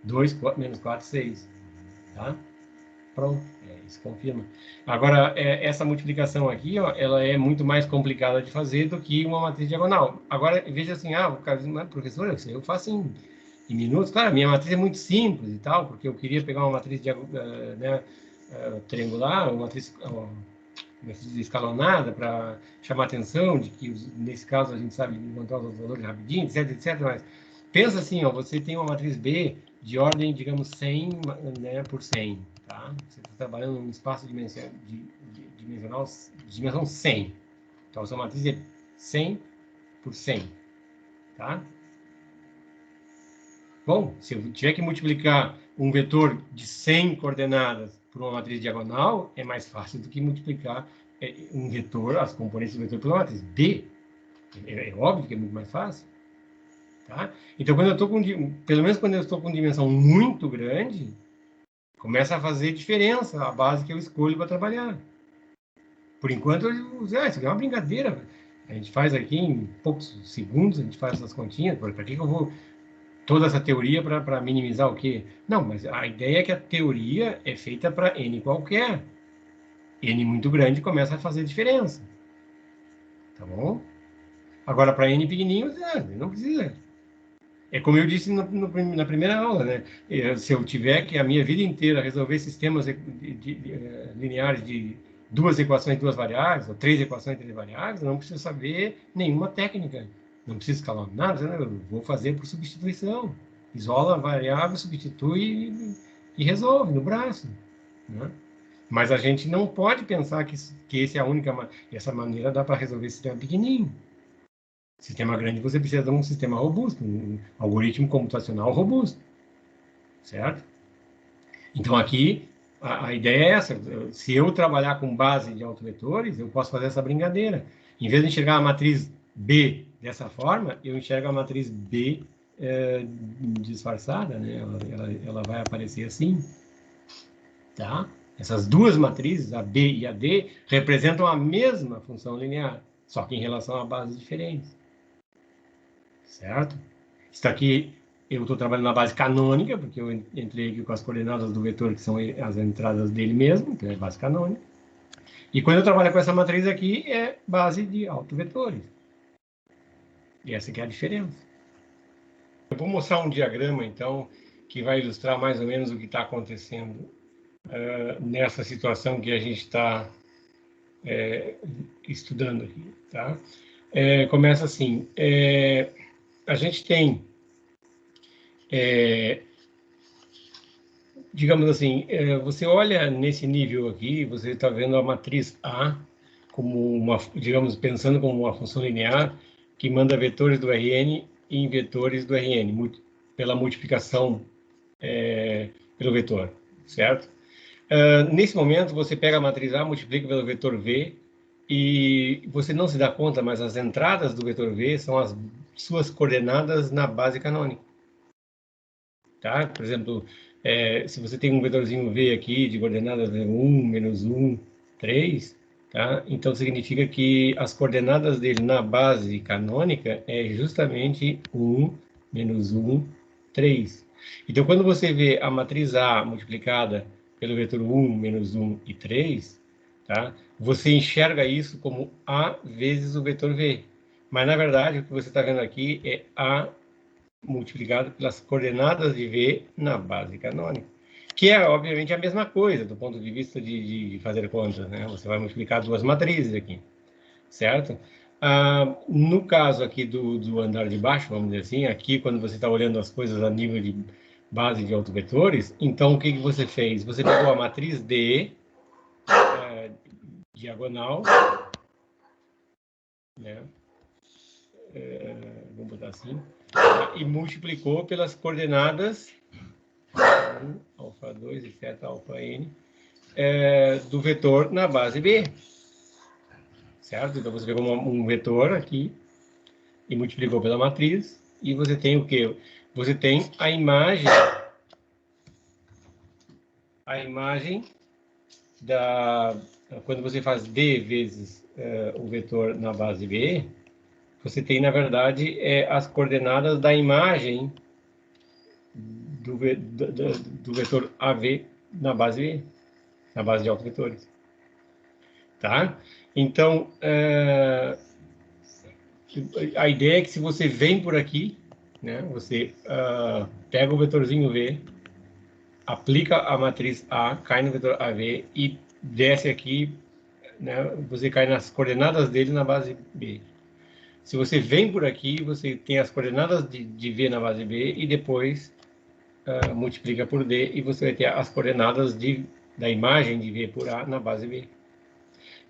[SPEAKER 1] 2, menos 4, 6, tá? Pronto, isso confirma. Agora, essa multiplicação aqui, ó, ela é muito mais complicada de fazer do que uma matriz diagonal. Agora, veja assim, professor, eu faço em minutos. Claro, a minha matriz é muito simples e tal, porque eu queria pegar uma matriz triangular, uma matriz escalonada para chamar a atenção de que, nesse caso, a gente sabe encontrar os valores rapidinho, etc, etc. Mas pensa assim, ó, você tem uma matriz B de ordem, digamos, 100, né, por 100, tá? Você está trabalhando num espaço dimensional de dimensão 100. Então, a sua matriz é 100 por 100, tá? Bom, se eu tiver que multiplicar um vetor de 100 coordenadas por uma matriz diagonal, é mais fácil do que multiplicar um vetor, as componentes do vetor por uma matriz B. É óbvio que é muito mais fácil. Tá? Então, quando eu estou pelo menos quando eu estou com dimensão muito grande, começa a fazer diferença a base que eu escolho para trabalhar. Por enquanto, isso aqui é uma brincadeira. A gente faz aqui em poucos segundos, a gente faz essas continhas. Para que eu vou toda essa teoria para minimizar o quê? Não, mas a ideia é que a teoria é feita para N qualquer. N muito grande começa a fazer diferença. Tá bom? Agora, para N pequenininho, não precisa. É como eu disse na primeira aula, né? Se eu tiver que a minha vida inteira resolver sistemas lineares de duas equações, duas variáveis, ou três equações, três variáveis, eu não preciso saber nenhuma técnica. Não preciso escalar nada, né? Eu vou fazer por substituição. Isola a variável, substitui e resolve no braço, né? Mas a gente não pode pensar que essa é a única... Essa maneira dá para resolver sistema pequenininho. Sistema grande, você precisa de um sistema robusto, um algoritmo computacional robusto, certo? Então, aqui, a ideia é essa. Se eu trabalhar com base de autovetores, eu posso fazer essa brincadeira. Em vez de enxergar a matriz B dessa forma, eu enxergo a matriz B disfarçada, né? Ela vai aparecer assim, tá? Essas duas matrizes, a B e a D, representam a mesma função linear, só que em relação a bases diferentes. Certo? Isso aqui eu estou trabalhando na base canônica, porque eu entrei aqui com as coordenadas do vetor, que são as entradas dele mesmo, que é a base canônica. E quando eu trabalho com essa matriz aqui, é base de autovetores. E essa aqui é a diferença. Eu vou mostrar um diagrama, então, que vai ilustrar mais ou menos o que está acontecendo nessa situação que a gente está estudando aqui. Tá? Começa assim. A gente tem... digamos assim, você olha nesse nível aqui, você está vendo a matriz A como uma, digamos, pensando como uma função linear que manda vetores do Rn em vetores do Rn, pela multiplicação pelo vetor, certo? Nesse momento, você pega a matriz A, multiplica pelo vetor V, e você não se dá conta, mas as entradas do vetor V são as suas coordenadas na base canônica. Tá? Por exemplo, se você tem um vetorzinho V aqui de coordenadas 1, menos 1, 3, tá? Então significa que as coordenadas dele na base canônica é justamente 1, menos 1, 3. Então, quando você vê a matriz A multiplicada pelo vetor 1, menos 1 e 3, tá? Você enxerga isso como A vezes o vetor V. Mas, na verdade, o que você está vendo aqui é A multiplicado pelas coordenadas de V na base canônica, que é, obviamente, a mesma coisa do ponto de vista de fazer contas, né? Você vai multiplicar duas matrizes aqui, certo? No caso aqui do andar de baixo, vamos dizer assim, aqui quando você está olhando as coisas a nível de base de autovetores, então o que você fez? Você pegou a matriz D, diagonal, né? Vamos botar assim, e multiplicou pelas coordenadas alfa 2 e θ alfa n do vetor na base B, certo? Então você pegou um vetor aqui e multiplicou pela matriz e você tem o quê? Você tem a imagem quando você faz D vezes o vetor na base B, você tem, na verdade, as coordenadas da imagem do vetor AV na base B, na base de autovetores. Tá? Então, a ideia é que se você vem por aqui, né, você pega o vetorzinho V, aplica a matriz A, cai no vetor AV e desce aqui, né, você cai nas coordenadas dele na base B. Se você vem por aqui, você tem as coordenadas de V na base B e depois multiplica por D e você vai ter as coordenadas da imagem de V por A na base B.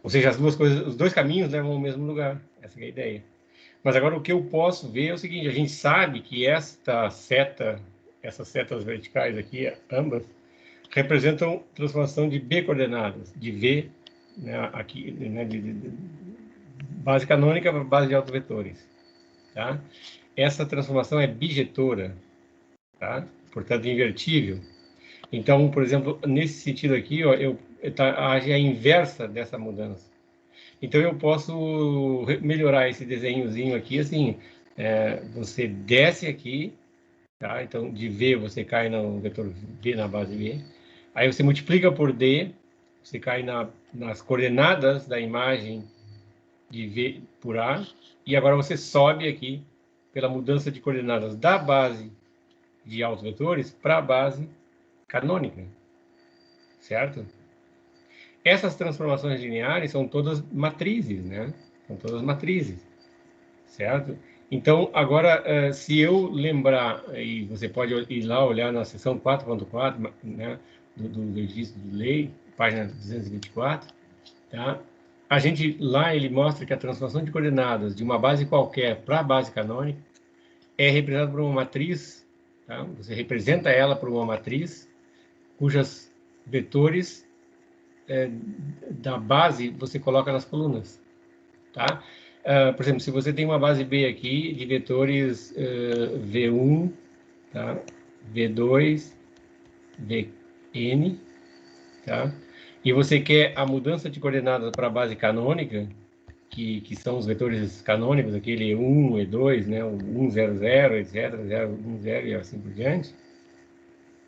[SPEAKER 1] Ou seja, as duas coisas, os dois caminhos levam ao mesmo lugar. Essa é a ideia. Mas agora o que eu posso ver é o seguinte: a gente sabe que essas setas verticais aqui, ambas, representam transformação de B coordenadas, de V, né, aqui, né, de base canônica para base de autovetores. Tá? Essa transformação é bijetora, tá? Portanto, invertível. Então, por exemplo, nesse sentido aqui, ó, age a inversa dessa mudança. Então, eu posso melhorar esse desenhozinho aqui, assim, você desce aqui, tá? Então, de V você cai no vetor V na base V, aí você multiplica por D, você cai nas coordenadas da imagem de V por A, e agora você sobe aqui pela mudança de coordenadas da base de autovetores para a base canônica, certo? Essas transformações lineares são todas matrizes, né? São todas matrizes, certo? Então, agora, se eu lembrar, e você pode ir lá olhar na seção 4.4, né, do registro de lei, página 224, tá? A gente, lá ele mostra que a transformação de coordenadas de uma base qualquer para a base canônica é representada por uma matriz, tá? Você representa ela por uma matriz cujas vetores da base você coloca nas colunas, tá? Por exemplo, se você tem uma base B aqui de vetores V1, tá? V2, Vn, tá? E você quer a mudança de coordenadas para a base canônica, que são os vetores canônicos, aquele E1, E2, né? O 1, 0, 0, etc, 0, 1, 0 e assim por diante,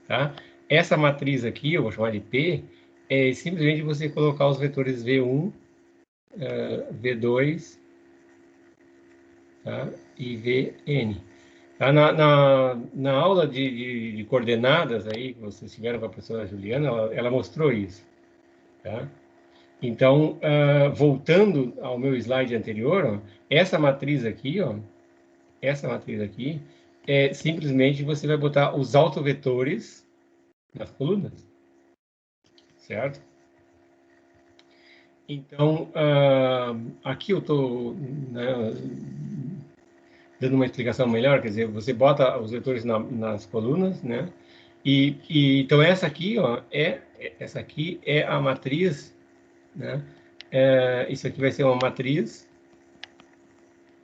[SPEAKER 1] tá? Essa matriz aqui, eu vou chamar de P, é simplesmente você colocar os vetores V1, V2, tá? E Vn. Tá? Na aula de coordenadas aí, que vocês tiveram com a professora Juliana, ela mostrou isso. Tá? Então, voltando ao meu slide anterior, ó, essa matriz aqui, simplesmente você vai botar os autovetores nas colunas, certo? Então, aqui eu estou, né, dando uma explicação melhor, quer dizer, você bota os vetores nas colunas, né? Então essa aqui, essa aqui é a matriz, né? Isso aqui vai ser uma matriz,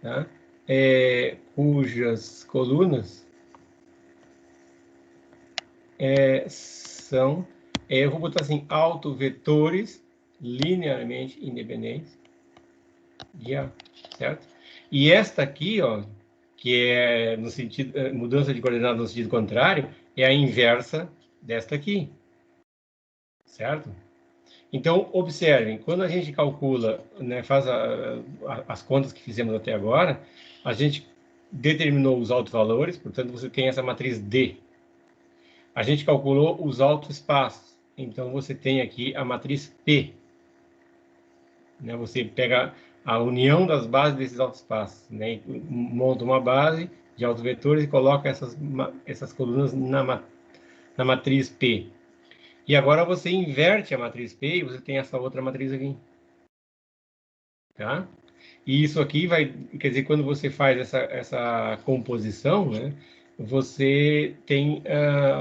[SPEAKER 1] tá? Cujas colunas são, eu vou botar assim, autovetores linearmente independentes de A, certo? E esta aqui, ó, que é no sentido, mudança de coordenada no sentido contrário, é a inversa desta aqui, certo? Então, observem, quando a gente calcula, né, faz as contas que fizemos até agora, a gente determinou os autovalores, portanto, você tem essa matriz D. A gente calculou os autoespaços, então você tem aqui a matriz P. Né? Você pega a união das bases desses autoespaços, né? Monta uma base de autovetores e coloca essas colunas na matriz P. E agora você inverte a matriz P e você tem essa outra matriz aqui. Tá? E isso aqui vai, quer dizer, quando você faz essa composição, né, você tem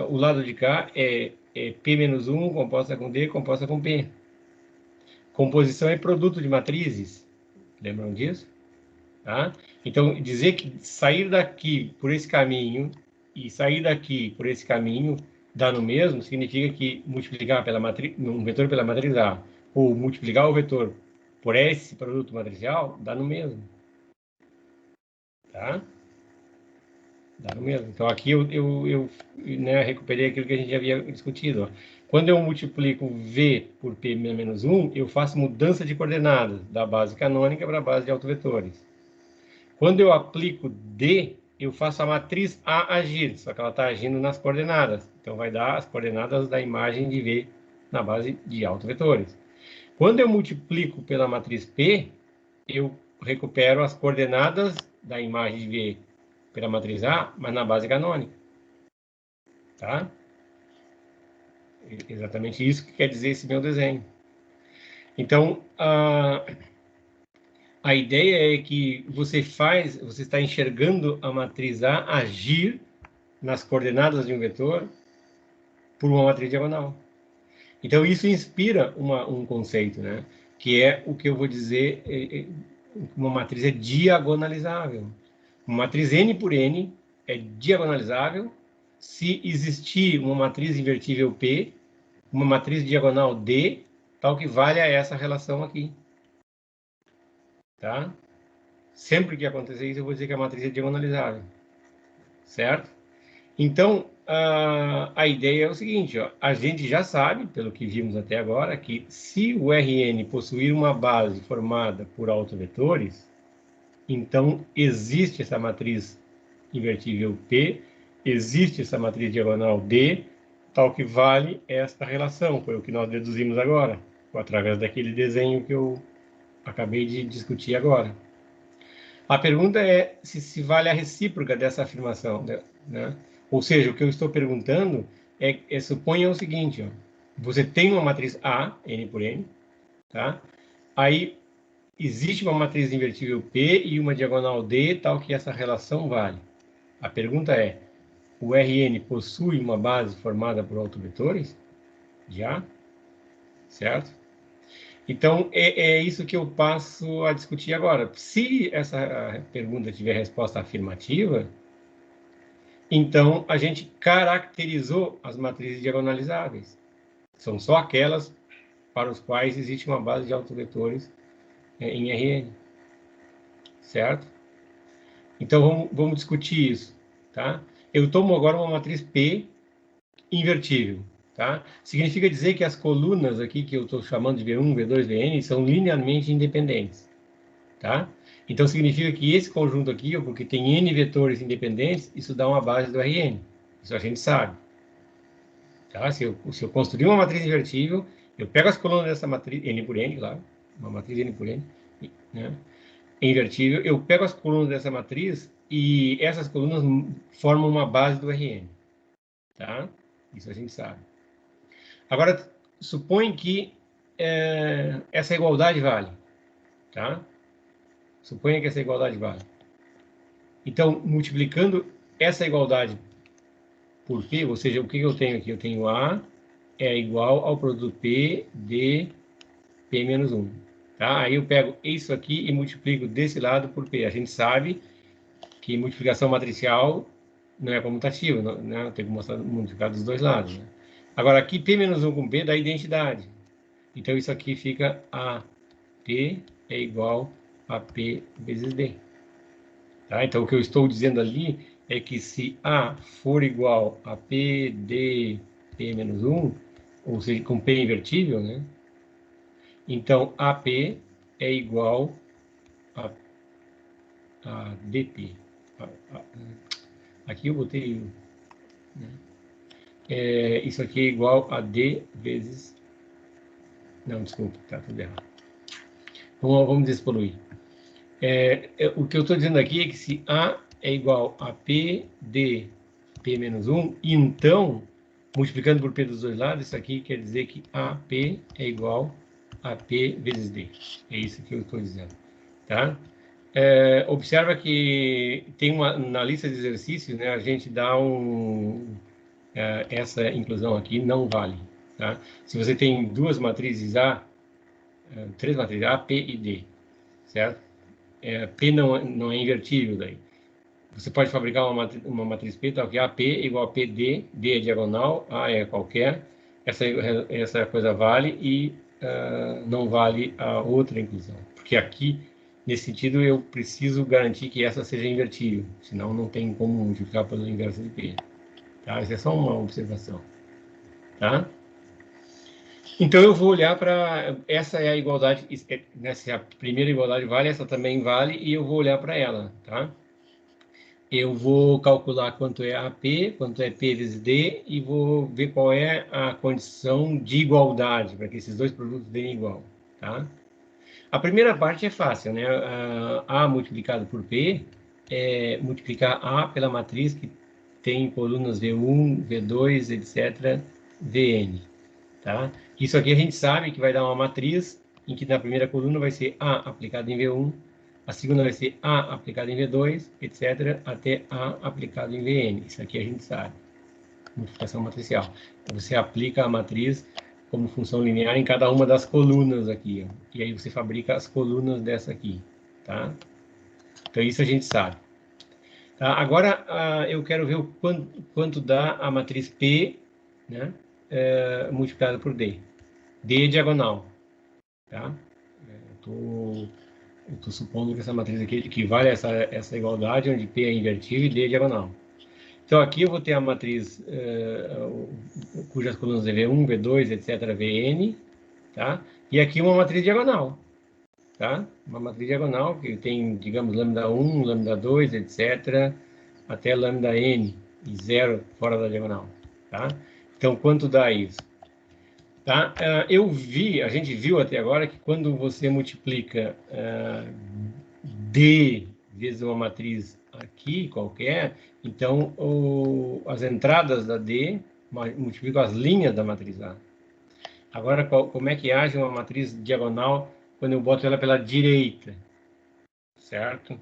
[SPEAKER 1] o lado de cá é P-1 composta com D composta com P. Composição é produto de matrizes, lembram disso? Tá? Então, dizer que sair daqui por esse caminho e sair daqui por esse caminho dá no mesmo, significa que multiplicar pela matriz, um vetor pela matriz A, ou multiplicar o vetor por esse produto matricial, dá no mesmo. Tá? Dá no mesmo. Então, aqui eu né, recuperei aquilo que a gente já havia discutido. Ó. Quando eu multiplico V por P menos 1, eu faço mudança de coordenadas da base canônica para a base de autovetores. Quando eu aplico D, eu faço a matriz A agir, só que ela está agindo nas coordenadas. Então, vai dar as coordenadas da imagem de V na base de autovetores. Quando eu multiplico pela matriz P, eu recupero as coordenadas da imagem de V pela matriz A, mas na base canônica. Tá? Exatamente isso que quer dizer esse meu desenho. Então, a ideia é que você está enxergando a matriz A agir nas coordenadas de um vetor por uma matriz diagonal. Então, isso inspira um conceito, né? Que é o que eu vou dizer, uma matriz é diagonalizável. Uma matriz N por N é diagonalizável se existir uma matriz invertível P, uma matriz diagonal D, tal que valha essa relação aqui. Tá? Sempre que acontecer isso, eu vou dizer que a matriz é diagonalizável. Certo? Então, a ideia é o seguinte, ó, a gente já sabe, pelo que vimos até agora, que se o Rn possuir uma base formada por autovetores, então existe essa matriz invertível P, existe essa matriz diagonal D, tal que vale esta relação, foi o que nós deduzimos agora, através daquele desenho que eu acabei de discutir agora. A pergunta é se vale a recíproca dessa afirmação, né? Ou seja, o que eu estou perguntando suponha o seguinte, ó, você tem uma matriz A, N por N, tá? Aí existe uma matriz invertível P e uma diagonal D, tal que essa relação vale. A pergunta é, o Rn possui uma base formada por autovetores? Já? Certo? Então, é isso que eu passo a discutir agora. Se essa pergunta tiver resposta afirmativa, então a gente caracterizou as matrizes diagonalizáveis. São só aquelas para os quais existe uma base de autovetores em Rn. Certo? Então, vamos discutir isso. Tá? Eu tomo agora uma matriz P invertível. Tá? Significa dizer que as colunas aqui, que eu estou chamando de V1, V2, Vn, são linearmente independentes. Tá? Então, significa que esse conjunto aqui, porque tem N vetores independentes, isso dá uma base do Rn. Isso a gente sabe. Tá? Se eu construir uma matriz invertível, eu pego as colunas dessa matriz, N por N, claro, uma matriz N por N, né? Invertível, eu pego as colunas dessa matriz e essas colunas formam uma base do Rn. Tá? Isso a gente sabe. Agora, supõe que essa igualdade vale. Tá? Suponha que essa igualdade vale. Então, multiplicando essa igualdade por P, ou seja, o que eu tenho aqui? Eu tenho A é igual ao produto P de P menos 1. Tá? Aí eu pego isso aqui e multiplico desse lado por P. A gente sabe que multiplicação matricial não é comutativa, né? Tem que multiplicar dos dois lados. Né? Agora, aqui P menos 1 com P dá identidade. Então, isso aqui fica A. P é igual a P vezes D. Tá? Então, o que eu estou dizendo ali é que se A for igual a P de P menos 1, ou seja, com P invertível, né? Então, AP é igual a DP. Aqui eu botei... Né? Isso aqui é igual a D vezes... Não, desculpa, tá tudo errado. Vamos despoluir. O que eu estou dizendo aqui é que se A é igual a P de P menos 1, então, multiplicando por P dos dois lados, isso aqui quer dizer que AP é igual a P vezes D. É isso que eu estou dizendo. Tá? Observa que tem na lista de exercícios, né, a gente dá essa inclusão aqui não vale. Tá? Se você tem duas matrizes A, três matrizes A, P e D, certo? P não é invertível daí. Você pode fabricar uma matriz P, tal que AP é igual a PD, D é diagonal, A é qualquer, essa coisa vale e não vale a outra inclusão. Porque aqui, nesse sentido, eu preciso garantir que essa seja invertível, senão não tem como multiplicar pelo inverso de P. Tá? Isso é só uma observação. Tá? Então, eu vou olhar para... Essa é a igualdade, se a primeira igualdade vale, essa também vale, e eu vou olhar para ela. Tá? Eu vou calcular quanto é AP, quanto é P vezes D, e vou ver qual é a condição de igualdade, para que esses dois produtos deem igual. Tá? A primeira parte é fácil, né? A multiplicado por P é multiplicar A pela matriz que tem colunas V1, V2, etc., Vn. Tá? Isso aqui a gente sabe que vai dar uma matriz em que na primeira coluna vai ser A aplicado em V1, a segunda vai ser A aplicado em V2, etc., até A aplicado em Vn. Isso aqui a gente sabe. Multiplicação matricial. Então, você aplica a matriz como função linear em cada uma das colunas aqui. Ó. E aí você fabrica as colunas dessa aqui. Tá? Então, isso a gente sabe. Tá? Agora, eu quero ver o quanto dá a matriz P, né, multiplicada por D. D é diagonal. Tá? Eu estou supondo que essa matriz aqui equivale a essa igualdade, onde P é invertível e D é diagonal. Então, aqui eu vou ter a matriz cujas colunas é V1, V2, etc., Vn, tá? E aqui uma matriz diagonal, tá? Uma matriz diagonal que tem, digamos, lambda 1, lambda 2, etc., até lambda n, e zero fora da diagonal, tá? Então, quanto dá isso? Tá? A gente viu até agora que quando você multiplica D vezes uma matriz aqui, qualquer, então as entradas da D multiplicam as linhas da matriz A. Agora, como é que age uma matriz diagonal quando eu boto ela pela direita? Certo?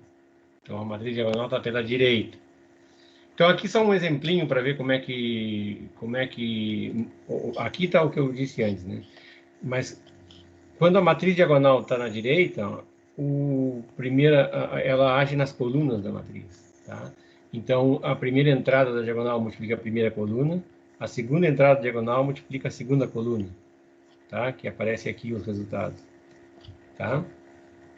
[SPEAKER 1] Então, a matriz diagonal está pela direita. Então, aqui só um exemplinho para ver como é que... Aqui está o que eu disse antes, né? Mas quando a matriz diagonal está na direita, ela age nas colunas da matriz, tá? Então, a primeira entrada da diagonal multiplica a primeira coluna, a segunda entrada da diagonal multiplica a segunda coluna, tá? Que aparece aqui os resultados, tá?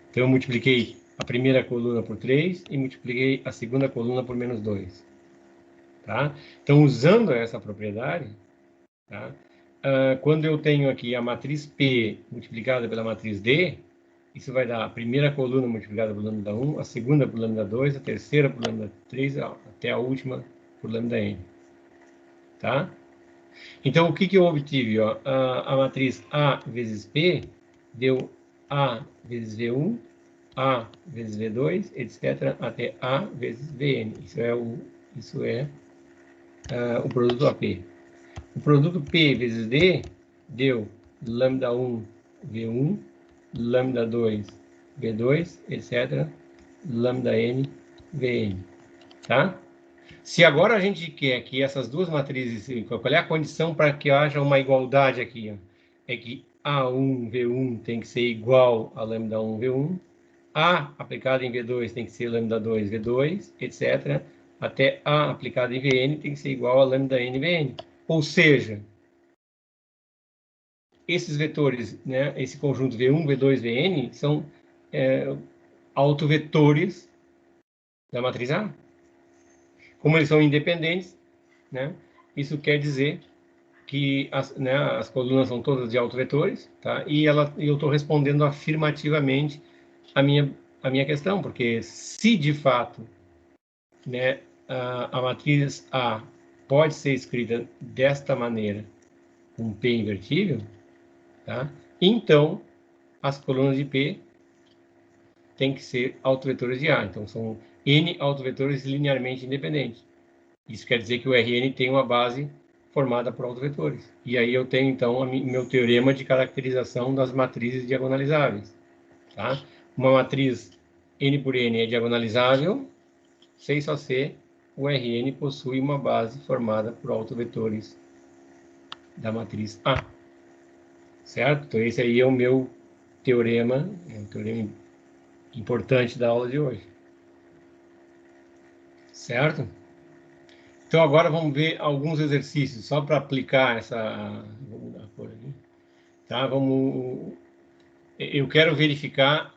[SPEAKER 1] Então, eu multipliquei a primeira coluna por 3 e multipliquei a segunda coluna por menos 2, tá? Então, usando essa propriedade, tá? Quando eu tenho aqui a matriz P multiplicada pela matriz D, isso vai dar a primeira coluna multiplicada por lambda 1, a segunda por lambda 2, a terceira por lambda 3, até a última por lambda n. Tá? Então, o que eu obtive? Ó? A matriz A vezes P deu A vezes V1, A vezes V2, etc., até A vezes Vn. Isso é o produto AP. O produto P vezes D deu lambda 1 V1, lambda 2 V2, etc., lambda n Vn, tá? Se agora a gente quer que essas duas matrizes, qual é a condição para que haja uma igualdade aqui? Ó? É que A1 V1 tem que ser igual a lambda 1 V1, A aplicado em V2 tem que ser lambda 2 V2, etc., até A aplicado em Vn tem que ser igual a lambda n Vn. Ou seja, esses vetores, né, esse conjunto V1, V2, Vn, são autovetores da matriz A. Como eles são independentes, né, isso quer dizer que as colunas são todas de autovetores, tá? E eu estou respondendo afirmativamente a minha questão, porque se de fato, né, a matriz A pode ser escrita desta maneira, com P invertível, tá? Então, as colunas de P têm que ser autovetores de A. Então, são N autovetores linearmente independentes. Isso quer dizer que o Rn tem uma base formada por autovetores. E aí eu tenho, então, meu teorema de caracterização das matrizes diagonalizáveis. Tá? Uma matriz N por N é diagonalizável, se e só se o Rn possui uma base formada por autovetores da matriz A. Certo? Então, esse aí é o meu teorema, é um teorema importante da aula de hoje. Certo? Então, agora vamos ver alguns exercícios, só para aplicar essa... Vou mudar a cor ali. Tá? Eu quero verificar...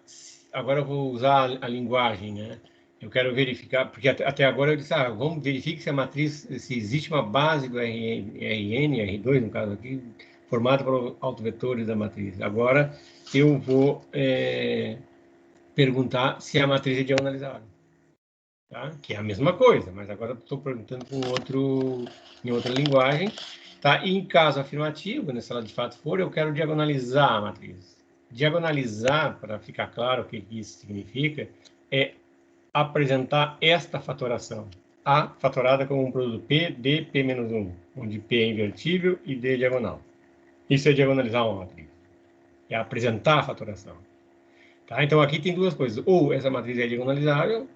[SPEAKER 1] Agora eu vou usar a linguagem, né? Eu quero verificar... Porque até agora eu disse, vamos verificar se a matriz... Se existe uma base do RN, R2, no caso aqui, formada por autovetores da matriz. Agora, eu vou perguntar se a matriz é diagonalizável. Tá? Que é a mesma coisa, mas agora estou perguntando em outra linguagem. Tá? E em caso afirmativo, né, se ela de fato for, eu quero diagonalizar a matriz. Diagonalizar, para ficar claro o que isso significa, é apresentar esta fatoração. A fatorada como um produto P, D, P menos 1, onde P é invertível e D é diagonal. Isso é diagonalizar uma matriz. É apresentar a fatoração. Tá? Então, aqui tem duas coisas. Ou essa matriz é diagonalizável,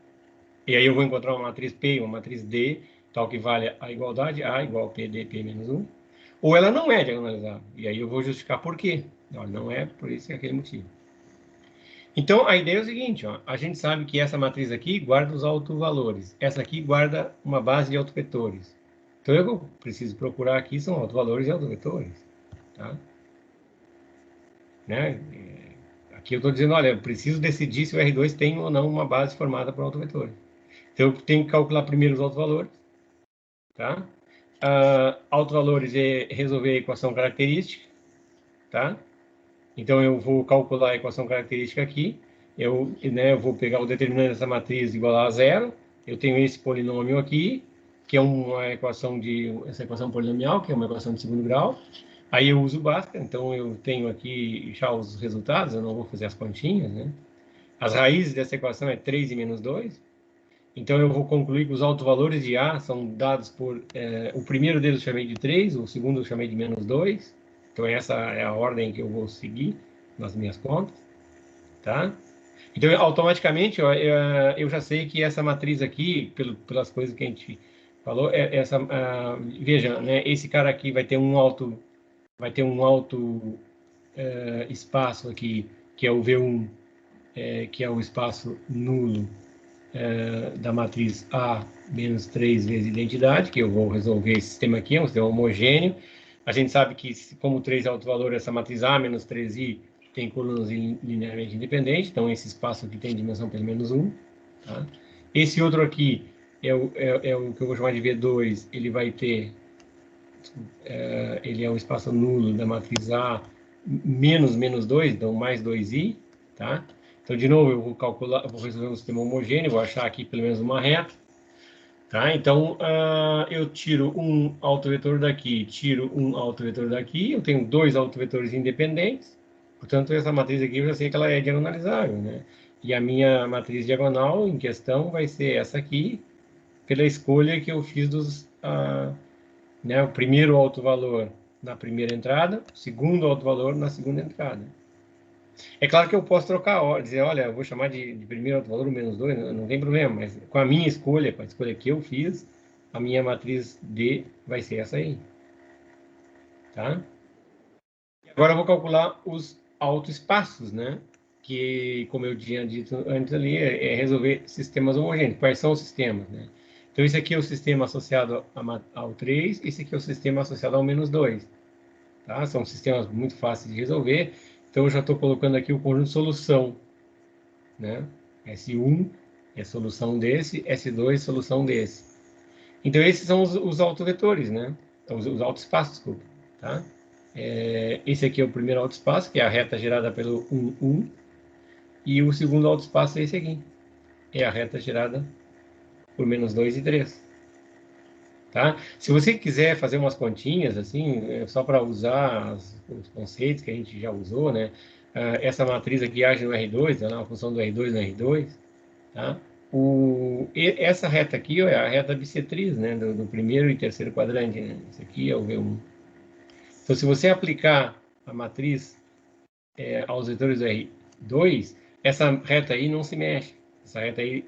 [SPEAKER 1] e aí eu vou encontrar uma matriz P e uma matriz D, tal que vale a igualdade, A igual a P, D, P menos 1. Ou ela não é diagonalizável. E aí eu vou justificar por quê. Ela não é por esse e aquele motivo. Então, a ideia é o seguinte, ó, a gente sabe que essa matriz aqui guarda os autovalores. Essa aqui guarda uma base de autovetores. Então, eu preciso procurar aqui são autovalores e autovetores. Tá? Né? Aqui eu estou dizendo, olha, eu preciso decidir se o R2 tem ou não uma base formada por autovetores. Então, eu tenho que calcular primeiro os autovalores, tá? Autovalores é resolver a equação característica, tá? Então, eu vou calcular a equação característica aqui, eu vou pegar o determinante dessa matriz igual a zero, eu tenho esse polinômio aqui, que é essa equação polinomial, que é uma equação de segundo grau, aí eu uso o Bhaskara, então eu tenho aqui já os resultados, eu não vou fazer as continhas, né? As raízes dessa equação é 3 e menos 2, então eu vou concluir que os autovalores de A são dados por, o primeiro deles eu chamei de 3, o segundo eu chamei de menos 2, então essa é a ordem que eu vou seguir nas minhas contas, tá? Então, automaticamente, ó, eu já sei que essa matriz aqui, pelas coisas que a gente falou, veja, né, esse cara aqui vai ter um alto espaço aqui, que é o V1, que é o espaço nulo da matriz A menos 3 vezes identidade, que eu vou resolver esse sistema aqui, é um sistema homogêneo. A gente sabe que, como 3 é alto valor, essa matriz A menos 3i tem colunas linearmente independentes, então esse espaço aqui tem dimensão pelo menos 1. Tá? Esse outro aqui é o que eu vou chamar de V2, ele vai ter, ele é um espaço nulo da matriz A menos 2, então mais 2i, tá? Então, de novo, eu vou calcular, vou resolver um sistema homogêneo, vou achar aqui pelo menos uma reta, tá? Então, eu tiro um autovetor daqui, tiro um autovetor daqui, eu tenho dois autovetores independentes, portanto, essa matriz aqui eu já sei que ela é diagonalizável, né? E a minha matriz diagonal em questão vai ser essa aqui, pela escolha que eu fiz né, o primeiro autovalor na primeira entrada, o segundo autovalor na segunda entrada. É claro que eu posso trocar a ordem, dizer, olha, eu vou chamar de primeiro autovalor o menos 2, não tem problema, mas com a minha escolha, com a escolha que eu fiz, a minha matriz D vai ser essa aí. Tá? Agora eu vou calcular os autoespaços, né? Que, como eu tinha dito antes ali, é resolver sistemas homogêneos. Quais são os sistemas, né? Então, esse aqui é o sistema associado ao 3, esse aqui é o sistema associado ao menos 2. Tá? São sistemas muito fáceis de resolver. Então, eu já estou colocando aqui o conjunto de solução, né? S1 é solução desse, S2 solução desse. Então, esses são os autovetores, né? Os autoespaços, desculpa, tá? Esse aqui é o primeiro autoespaço, que é a reta gerada pelo 1, 1. E o segundo autoespaço é esse aqui. É a reta gerada por menos 2 e 3. Tá? Se você quiser fazer umas continhas, assim, só para usar os conceitos que a gente já usou, né? Essa matriz aqui age no R2, ela é uma função do R2 no R2, tá? Essa reta aqui ó, é a reta bissetriz, né? Do primeiro e terceiro quadrante, né? Esse aqui é o V1. Então, se você aplicar a matriz aos vetores do R2, essa reta aí não se mexe. Essa reta aí,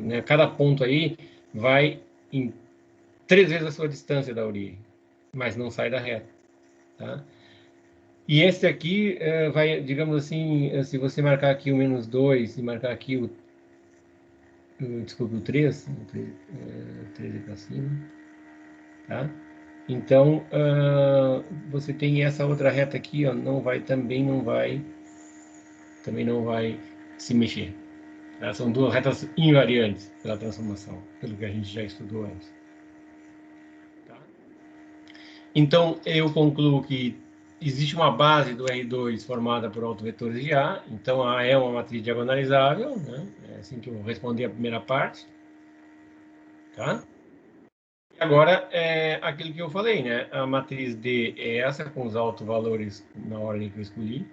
[SPEAKER 1] né, cada ponto aí vai em 3 vezes a sua distância da origem, mas não sai da reta. Tá? E esse aqui vai, digamos assim, se você marcar aqui o menos 2 e marcar aqui desculpa, o 3, 3 para cima, tá? Então, você tem essa outra reta aqui, ó, também não vai se mexer. Tá? São duas retas invariantes pela transformação, pelo que a gente já estudou antes. Tá? Então, eu concluo que existe uma base do R2 formada por autovetores de A, então A é uma matriz diagonalizável, né? É assim que eu respondi a primeira parte. Tá? Agora, aquilo que eu falei, né? A matriz D é essa, com os autovalores na ordem que eu escolhi.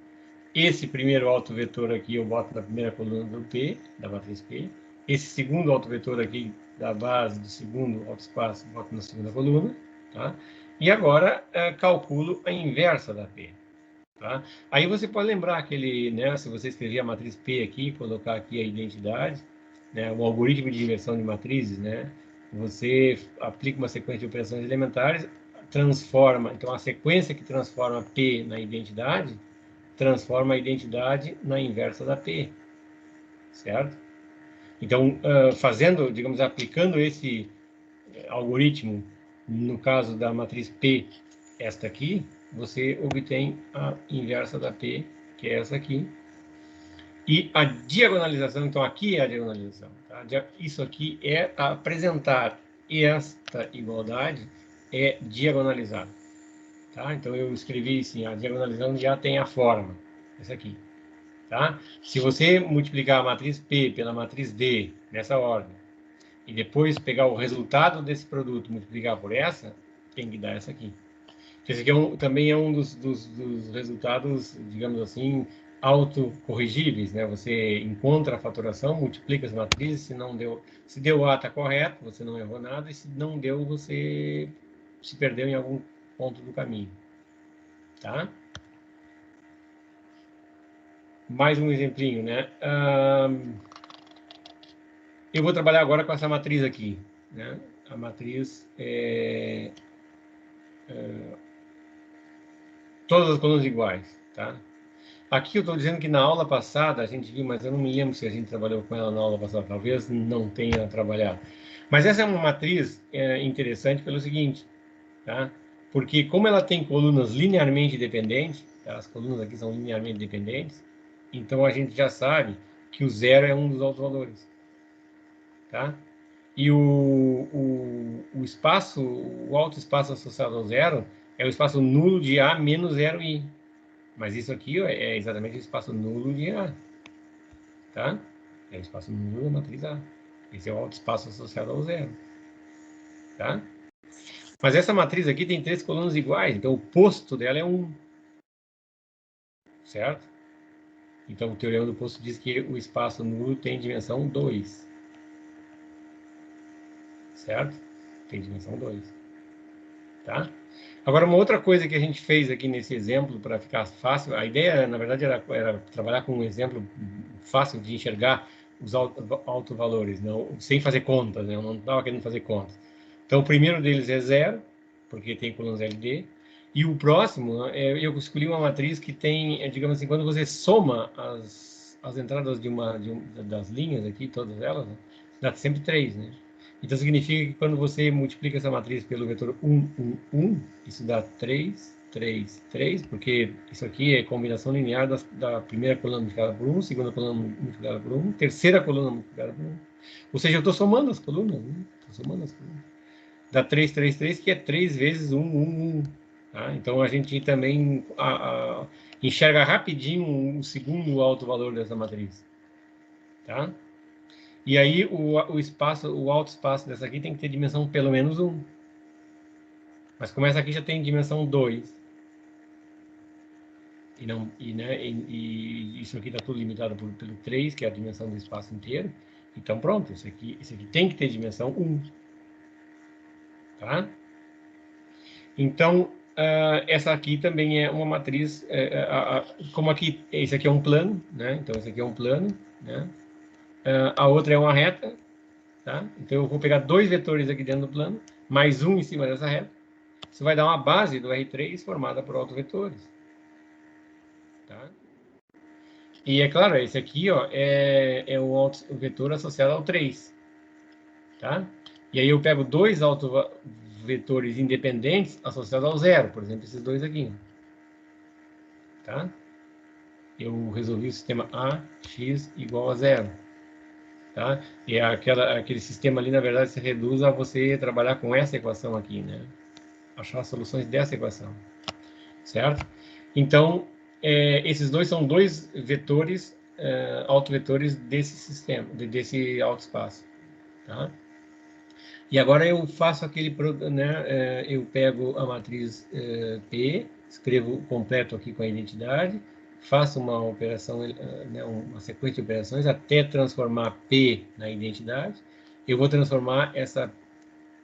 [SPEAKER 1] Esse primeiro autovetor aqui eu boto na primeira coluna do P, da matriz P. Esse segundo autovetor aqui, da base do segundo autoespaço, boto na segunda coluna. Tá? E agora, calculo a inversa da P. Tá? Aí você pode lembrar aquele, né? Se você escrever a matriz P aqui, colocar aqui a identidade, né? O algoritmo de inversão de matrizes, né? Você aplica uma sequência de operações elementares, transforma, então a sequência que transforma P na identidade, transforma a identidade na inversa da P, certo? Então, fazendo, digamos, aplicando esse algoritmo, no caso da matriz P, esta aqui, você obtém a inversa da P, que é essa aqui, e a diagonalização, então aqui é a diagonalização, tá? Isso aqui é apresentar esta igualdade é diagonalizada. Tá? Então, eu escrevi assim, a diagonalização já tem a forma, essa aqui. Tá? Se você multiplicar a matriz P pela matriz D, nessa ordem, e depois pegar o resultado desse produto, multiplicar por essa, tem que dar essa aqui. Esse aqui também é um dos resultados, digamos assim, autocorrigíveis, né? Você encontra a faturação, multiplica as matrizes, se deu A está correto, você não errou nada, e se não deu, você se perdeu em algum ponto do caminho, tá? Mais um exemplinho, né? Eu vou trabalhar agora com essa matriz aqui, né? A matriz todas as colunas iguais, tá? Aqui eu estou dizendo que na aula passada a gente viu, mas eu não me lembro se a gente trabalhou com ela na aula passada, talvez não tenha trabalhado. Mas essa é uma matriz interessante pelo seguinte, tá? Porque como ela tem colunas linearmente dependentes, tá? As colunas aqui são linearmente dependentes, então a gente já sabe que o zero é um dos autovalores, tá? E o espaço, o autoespaço associado ao zero é o espaço nulo de A menos zero I. Mas isso aqui é exatamente o espaço nulo de A, tá? É o espaço nulo da matriz A. Esse é o autoespaço associado ao zero, tá? Mas essa matriz aqui tem 3 colunas iguais, então o posto dela é 1, certo? Então o teorema do posto diz que o espaço nulo tem dimensão 2, certo? Tem dimensão 2, tá? Agora, uma outra coisa que a gente fez aqui nesse exemplo, para ficar fácil, a ideia, na verdade, era trabalhar com um exemplo fácil de enxergar os autovalores, não, sem fazer contas, né? Eu não estava querendo fazer contas. Então, o primeiro deles é 0, porque tem colunas LD, e o próximo, eu escolhi uma matriz que tem, digamos assim, quando você soma as entradas das linhas aqui, todas elas, né, dá sempre 3, né? Então, significa que quando você multiplica essa matriz pelo vetor 1, 1, 1, isso dá 3, 3, 3, porque isso aqui é combinação linear da primeira coluna multiplicada por 1, segunda coluna multiplicada por 1, terceira coluna multiplicada por 1. Ou seja, eu estou somando as colunas, né? Estou somando as colunas. Dá 3, 3, 3, que é 3 vezes 1, 1, 1. Tá? Então, a gente também enxerga rapidinho o segundo alto valor dessa matriz. Tá? E aí, o espaço, o alto espaço dessa aqui tem que ter dimensão pelo menos 1. Mas como essa aqui já tem dimensão 2, e isso aqui está tudo limitado pelo 3, que é a dimensão do espaço inteiro, então pronto, isso aqui tem que ter dimensão 1. Tá? Então, essa aqui também é uma matriz, como aqui, esse aqui é um plano, né? Então, esse aqui é um plano, né? A outra é uma reta, tá? Então, eu vou pegar 2 vetores aqui dentro do plano, mais um em cima dessa reta. Isso vai dar uma base do R3 formada por autovetores. Tá? E é claro, esse aqui ó, é o vetor associado ao 3. Tá? E aí eu pego 2 autovetores independentes associados ao 0, por exemplo, esses dois aqui. Tá? Eu resolvi o sistema AX igual a 0. Tá? E aquele sistema ali, na verdade, se reduz a você trabalhar com essa equação aqui, né? Achar soluções dessa equação. Certo? Então, esses dois são 2 vetores, autovetores desse sistema, desse autoespaço. Tá? E agora eu faço aquele, né, eu pego a matriz P, escrevo completo aqui com a identidade, faço uma operação, né, uma sequência de operações até transformar P na identidade. Eu vou transformar essa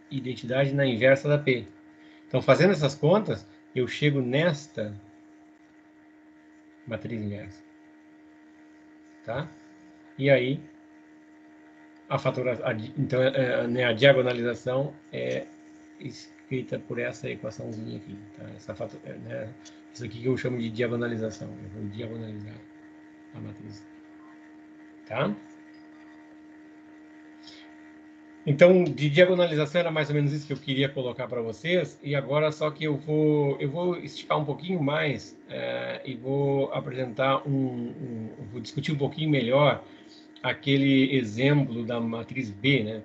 [SPEAKER 1] identidade na inversa da P. Então, fazendo essas contas, eu chego nesta matriz inversa. Tá? E aí, então, né, a diagonalização é escrita por essa equaçãozinha aqui. Tá? Né, isso aqui que eu chamo de diagonalização. Eu vou diagonalizar a matriz. Tá? Então, de diagonalização era mais ou menos isso que eu queria colocar para vocês. E agora só que eu vou esticar um pouquinho mais e vou apresentar vou discutir um pouquinho melhor aquele exemplo da matriz B, né?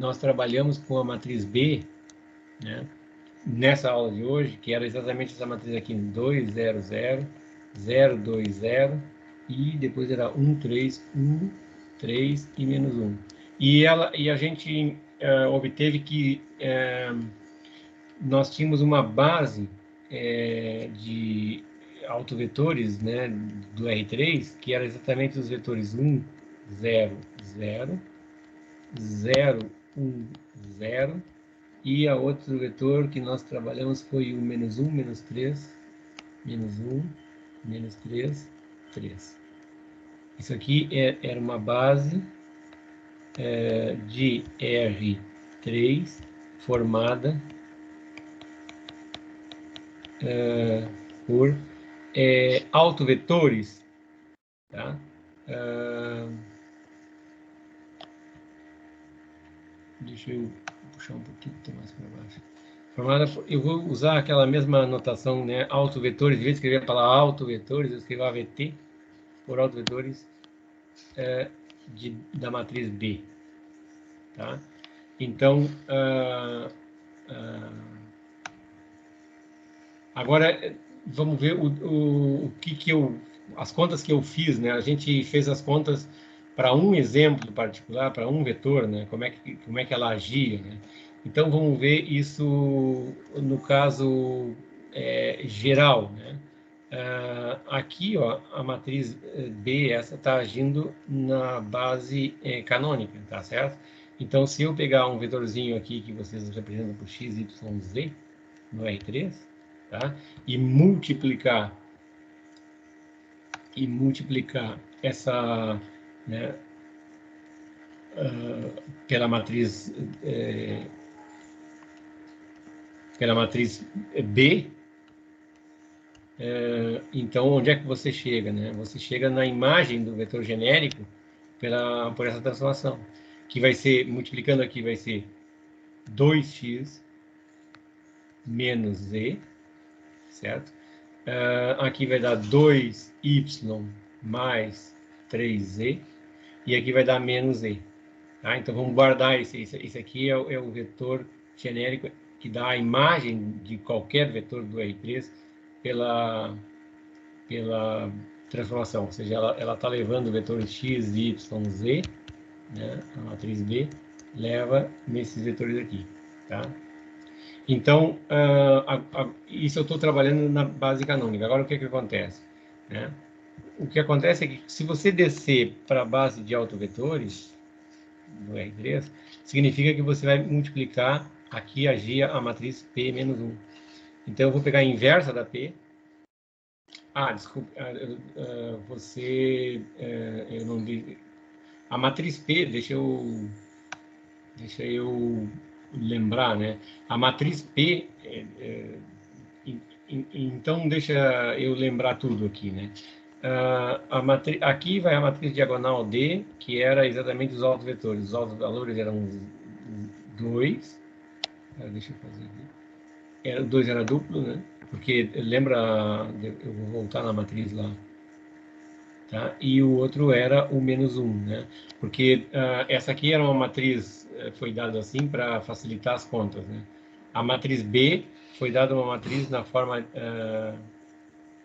[SPEAKER 1] nós trabalhamos com a matriz B, né? Nessa aula de hoje, que era exatamente essa matriz aqui, 2, 0, 0, 0, 2, 0, e depois era 1, 3, 1, 3 e menos 1. E a gente obteve que nós tínhamos uma base de autovetores, né, do R3, que era exatamente os vetores 1, 0, 0, 0, 1, 0, e a outro vetor que nós trabalhamos foi o menos 1, menos 3, menos 1, menos 3, 3. Isso aqui era uma base de R3 formada por autovetores, tá? Deixa eu puxar um pouquinho mais para baixo. Formada eu vou usar aquela mesma notação, né? Autovetores, de vez em escrever a palavra autovetores, eu escrevo AVT por autovetores da matriz B, tá? Então, agora vamos ver o que as contas que eu fiz, né? A gente fez as contas para um exemplo particular, para um vetor, né? Como é que ela agia, né? Então vamos ver isso no caso geral, né? Aqui, ó, a matriz B, essa está agindo na base canônica, tá certo? Então, se eu pegar um vetorzinho aqui que vocês representam por x, y, z no R3, tá? E multiplicar essa, né, pela matriz B, então onde é que você chega, né? Você chega na imagem do vetor genérico por essa transformação, que vai ser, multiplicando aqui, vai ser 2x menos z, certo? Aqui vai dar 2y mais 3z, e aqui vai dar menos z. Tá? Então, vamos guardar esse aqui é o vetor genérico que dá a imagem de qualquer vetor do R3 pela transformação, ou seja, ela está levando o vetor x, y, z, né? A matriz B leva nesses vetores aqui, tá? Então, isso eu estou trabalhando na base canônica. Agora, o que acontece? Né? O que acontece é que, se você descer para a base de autovetores, do R3, significa que você vai multiplicar, aqui agia a matriz P menos 1. Então, eu vou pegar a inversa da P. Desculpe, eu não vi. A matriz P, deixa eu lembrar, né? A matriz P, então deixa eu lembrar tudo aqui, né? Aqui vai a matriz diagonal D, que era exatamente os autovetores. Os autovalores eram 2. Deixa eu fazer aqui. O 2 era duplo, né? Porque, lembra, eu vou voltar na matriz lá. Tá? E o outro era o menos 1, né? Porque essa aqui era uma matriz, foi dada assim para facilitar as contas, né? A matriz B foi dada uma matriz na forma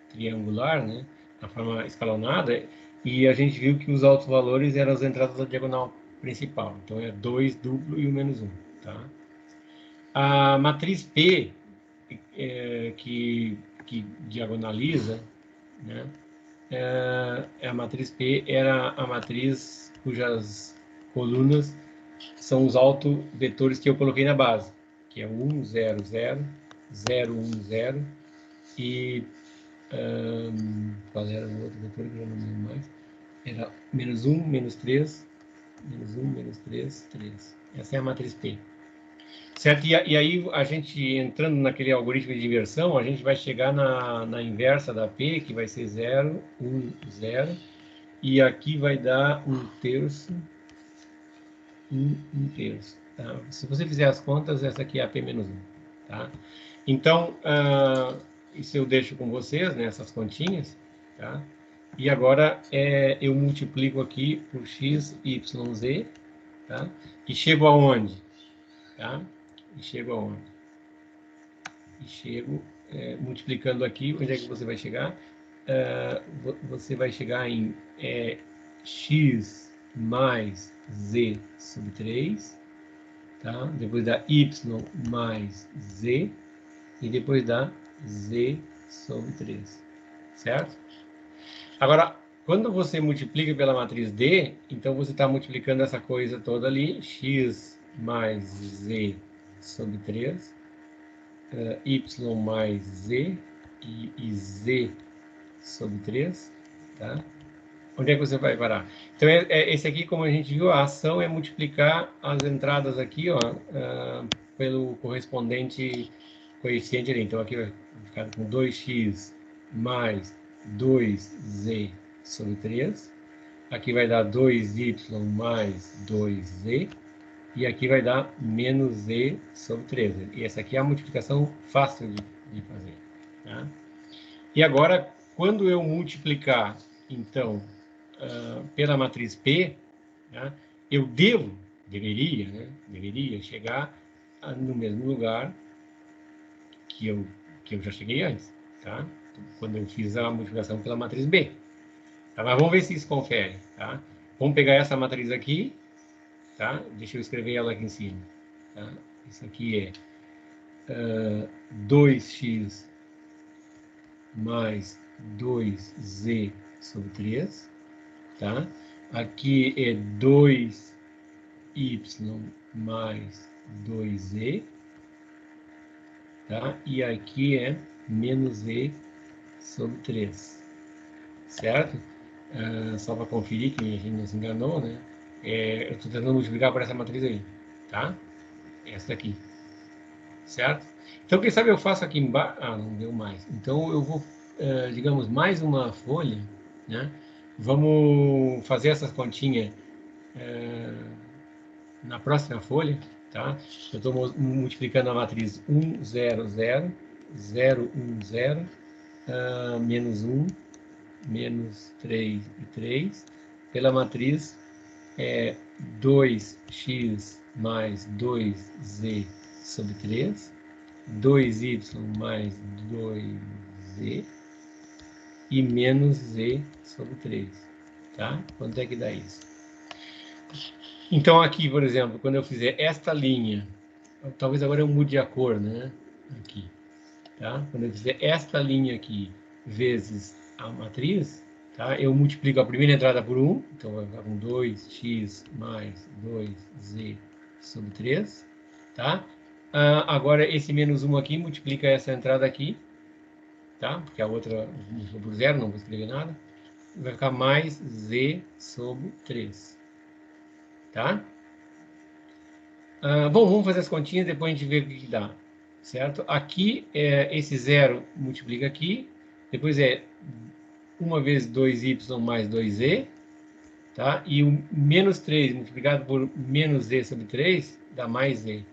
[SPEAKER 1] triangular, né? Na forma escalonada, e a gente viu que os altos valores eram as entradas da diagonal principal. Então, é 2 duplo e o menos 1, tá? A matriz P, que diagonaliza, né? A matriz P era a matriz cujas colunas são os autovetores que eu coloquei na base, que é 1, 0, 0, 0, 1, 0, e qual era o outro vetor que eu não lembro mais? Era menos 1, menos 3, menos 1, menos 3, 3. Essa é a matriz P. Certo? E aí, a gente entrando naquele algoritmo de inversão, a gente vai chegar na inversa da P, que vai ser 0, 1, 0. E aqui vai dar 1/3, 1/3. Tá? Se você fizer as contas, essa aqui é a P menos 1. Tá? Então, isso eu deixo com vocês, né, essas continhas. Tá? E agora eu multiplico aqui por x, y, z. Tá? E chego aonde? tá? E chego aonde? E chego multiplicando aqui, onde é que você vai chegar? Você vai chegar em x mais z sobre 3, tá? Depois dá y mais z, e depois dá z sobre 3, certo? Agora, quando você multiplica pela matriz D, então você está multiplicando essa coisa toda ali, x mais z sobre 3, y mais z e z sobre 3, tá? Onde é que você vai parar? Então, esse aqui, como a gente viu, a ação é multiplicar as entradas aqui, ó, pelo correspondente coeficiente ali. Então, aqui vai ficar com 2x mais 2z sobre 3. Aqui vai dar 2y mais 2z. E aqui vai dar menos z sobre 3. E essa aqui é a multiplicação fácil de fazer, tá? E agora, quando eu multiplicar, então, pela matriz P, né, eu deveria chegar no mesmo lugar que eu já cheguei antes, tá? Quando eu fiz a multiplicação pela matriz B. Tá? Mas vamos ver se isso confere, tá? Vamos pegar essa matriz aqui, tá? Deixa eu escrever ela aqui em cima, tá? Isso aqui é 2x mais 2z sobre 3, tá? Aqui é 2y mais 2z, tá? E aqui é menos z sobre 3, certo? Só para conferir que a gente não se enganou, né? Eu estou tentando multiplicar por essa matriz aí, tá? Essa daqui, certo? Então, quem sabe eu faço aqui embaixo... Ah, não deu mais. Então, eu vou, digamos, mais uma folha, né? Vamos fazer essas continhas na próxima folha, tá? Eu estou multiplicando a matriz 1, 0, 0, 0, 1, 0, menos 1, menos 3 e 3, pela matriz 2x mais 2z sobre 3, 2y mais 2z e menos z sobre 3, tá? Quanto é que dá isso? Então, aqui, por exemplo, quando eu fizer esta linha, talvez agora eu mude a cor, né? Aqui, tá? Quando eu fizer esta linha aqui vezes a matriz, tá? Eu multiplico a primeira entrada por 1, então vai ficar com 2x mais 2z sobre 3, tá? Agora, esse menos 1 aqui multiplica essa entrada aqui, tá? Porque a outra multiplicou por 0, não vou escrever nada. Vai ficar mais z sobre 3, tá? Bom, vamos fazer as continhas, depois a gente vê o que dá, certo? Aqui, esse 0 multiplica aqui, depois é 1 vezes 2y mais 2z, tá? E o menos 3 multiplicado por menos z sobre 3 dá mais z,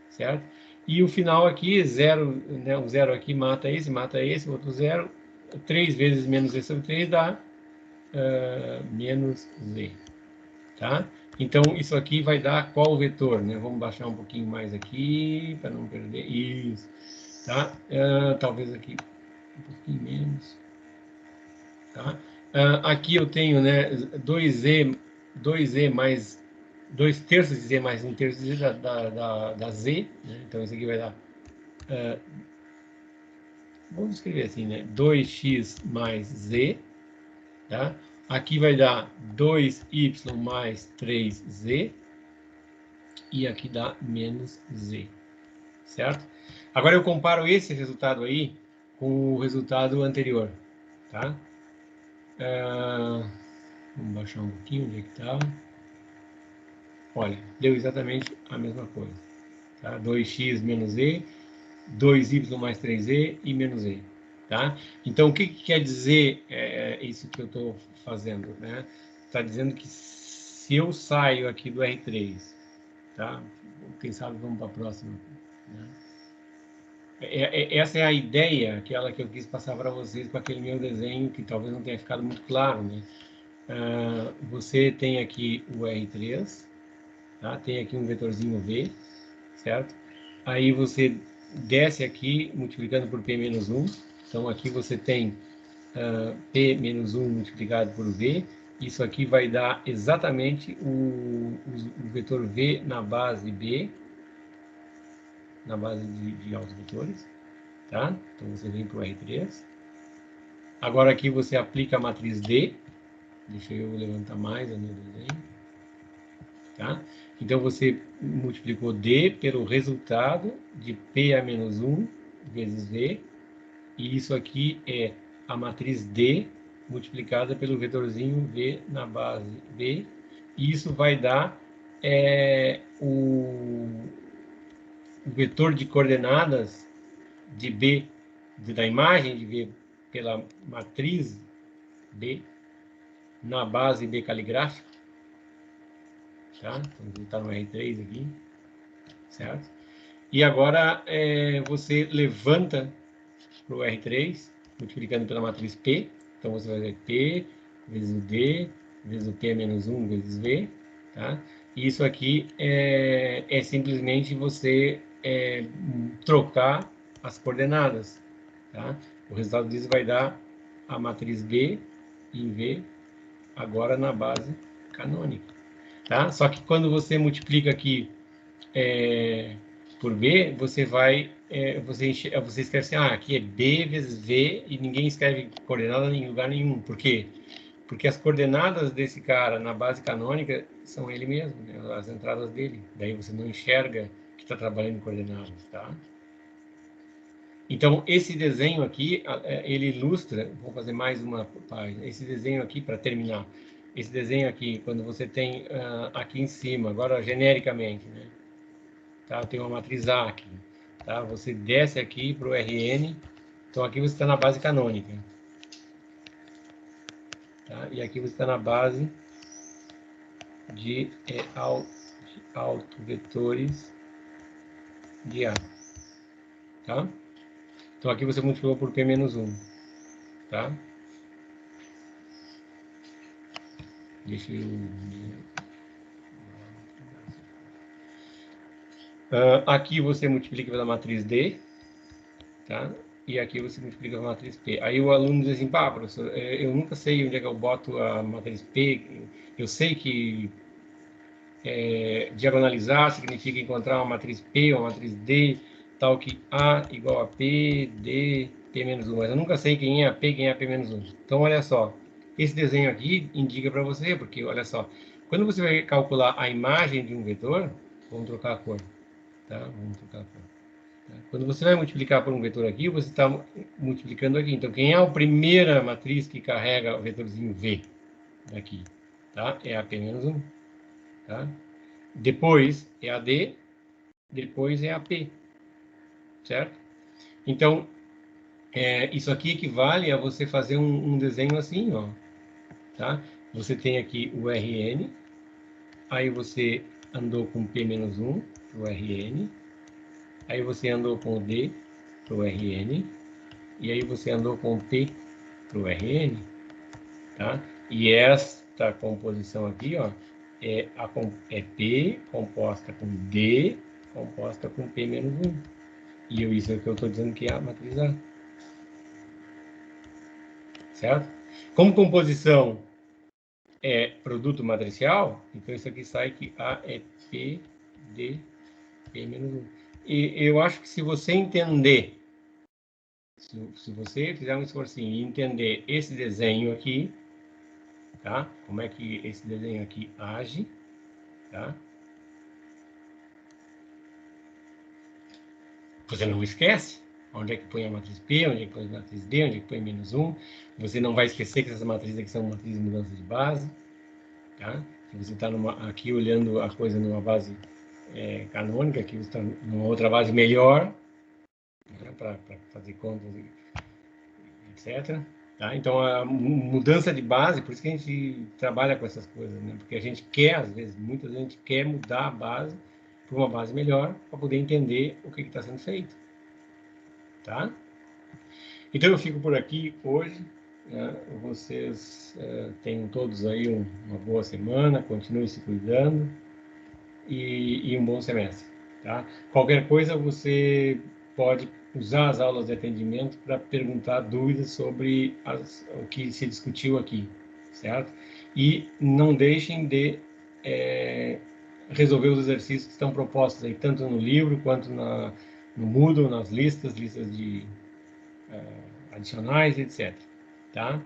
[SPEAKER 1] certo? E o final aqui, 0, né? O 0 aqui mata esse, outro 0, 3 vezes menos z sobre 3 dá menos z, tá? Então, isso aqui vai dar qual vetor, né? Vamos baixar um pouquinho mais aqui, para não perder. Isso, tá? Talvez aqui um pouquinho menos, tá? Aqui eu tenho, né, 2z mais 2 terços de z mais 1 terço de z da z, né? Então, isso aqui vai dar... vamos escrever assim, né? 2x mais z, tá? Aqui vai dar 2y mais 3z, e aqui dá menos z, certo? Agora eu comparo esse resultado aí com o resultado anterior, tá? Vamos baixar um pouquinho, onde é que estava? Olha, deu exatamente a mesma coisa, tá? 2x menos z, 2y mais 3z e menos z, tá? Então, o que quer dizer isso que eu estou fazendo, né? Está dizendo que se eu saio aqui do R3, tá? Quem sabe vamos para a próxima, né? Essa é a ideia, aquela que eu quis passar para vocês com aquele meu desenho, que talvez não tenha ficado muito claro, né? Você tem aqui o R3, tá? Tem aqui um vetorzinho V, certo? Aí você desce aqui, multiplicando por P menos 1. Então, aqui você tem P menos 1 multiplicado por V. Isso aqui vai dar exatamente o vetor V na base B, na base de autovetores, tá? Então, você vem para o R3. Agora, aqui você aplica a matriz D. Deixa eu levantar mais o meu desenho. Tá? Então, você multiplicou D pelo resultado de P a menos 1 vezes V. E isso aqui é a matriz D multiplicada pelo vetorzinho V na base B. E isso vai dar o vetor de coordenadas de B, da imagem de V pela matriz B na base B caligráfica. Tá? Então, está no R3 aqui, certo? E agora você levanta para o R3, multiplicando pela matriz P. Então, você vai ver P vezes o D, vezes o P menos 1 vezes V. Tá? E isso aqui é simplesmente você trocar as coordenadas. Tá? O resultado disso vai dar a matriz B em V, agora na base canônica. Tá? Só que quando você multiplica aqui por B, você vai, você escreve assim, aqui é B vezes V, e ninguém escreve coordenada em lugar nenhum. Por quê? Porque as coordenadas desse cara na base canônica são ele mesmo, né? As entradas dele. Daí você não enxerga que está trabalhando em coordenadas, tá? Então, esse desenho aqui, ele ilustra, vou fazer mais uma página, esse desenho aqui, para terminar, esse desenho aqui, quando você tem aqui em cima, agora genericamente, né? Tá? Tem uma matriz A aqui, tá? Você desce aqui para o RN, então aqui você está na base canônica, tá? E aqui você está na base de autovetores de A, tá? Então aqui você multiplicou por P menos 1, tá? Deixa eu... aqui você multiplica pela matriz D, tá? E aqui você multiplica pela matriz P. Aí o aluno diz assim, pá, professor, eu nunca sei onde é que eu boto a matriz P. Eu sei que diagonalizar significa encontrar uma matriz P, uma matriz D, tal que A igual a P, D, P menos 1. Mas eu nunca sei quem é a P, quem é a P menos 1. Então, olha só. Esse desenho aqui indica para você, porque, olha só, quando você vai calcular a imagem de um vetor, vamos trocar a cor, tá? Vamos trocar a cor. Tá? Quando você vai multiplicar por um vetor aqui, você está multiplicando aqui. Então, quem é a primeira matriz que carrega o vetorzinho V daqui? Tá? É a P menos 1. Tá? Depois é a D, depois é a P, certo? Então, isso aqui equivale a você fazer um desenho assim, ó, tá? Você tem aqui o RN, aí você andou com P menos 1 para o RN, aí você andou com o D para o RN, e aí você andou com o P para o RN, tá? E esta composição aqui, ó, é P composta com D composta com P menos 1. E isso é o que eu estou dizendo que é a matriz A. Certo? Como composição é produto matricial, então isso aqui sai que A é P, D, P menos 1. E eu acho que se você entender, se você fizer um esforcinho e entender esse desenho aqui, tá? Como é que esse desenho aqui age, tá? Você não esquece onde é que põe a matriz P, onde é que põe a matriz D, onde é que põe menos 1. Você não vai esquecer que essas matrizes aqui são matrizes de mudança de base. Tá? Se você está aqui olhando a coisa numa base canônica, aqui você está numa outra base melhor, né, para fazer contas, etc. Tá? Então, a mudança de base, por isso que a gente trabalha com essas coisas, né? Porque a gente quer, às vezes, muitas vezes a gente quer mudar a base para uma base melhor, para poder entender o que está sendo feito. Tá? Então, eu fico por aqui hoje. Vocês tenham todos aí uma boa semana, continuem se cuidando e um bom semestre. tá? Qualquer coisa você pode usar as aulas de atendimento para perguntar dúvidas sobre o que se discutiu aqui, certo? E não deixem de resolver os exercícios que estão propostos aí, tanto no livro quanto no Moodle, nas listas de adicionais, etc. Tá?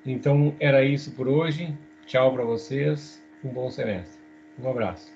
[SPEAKER 1] Então, era isso por hoje. Tchau para vocês. Um bom semestre. Um abraço.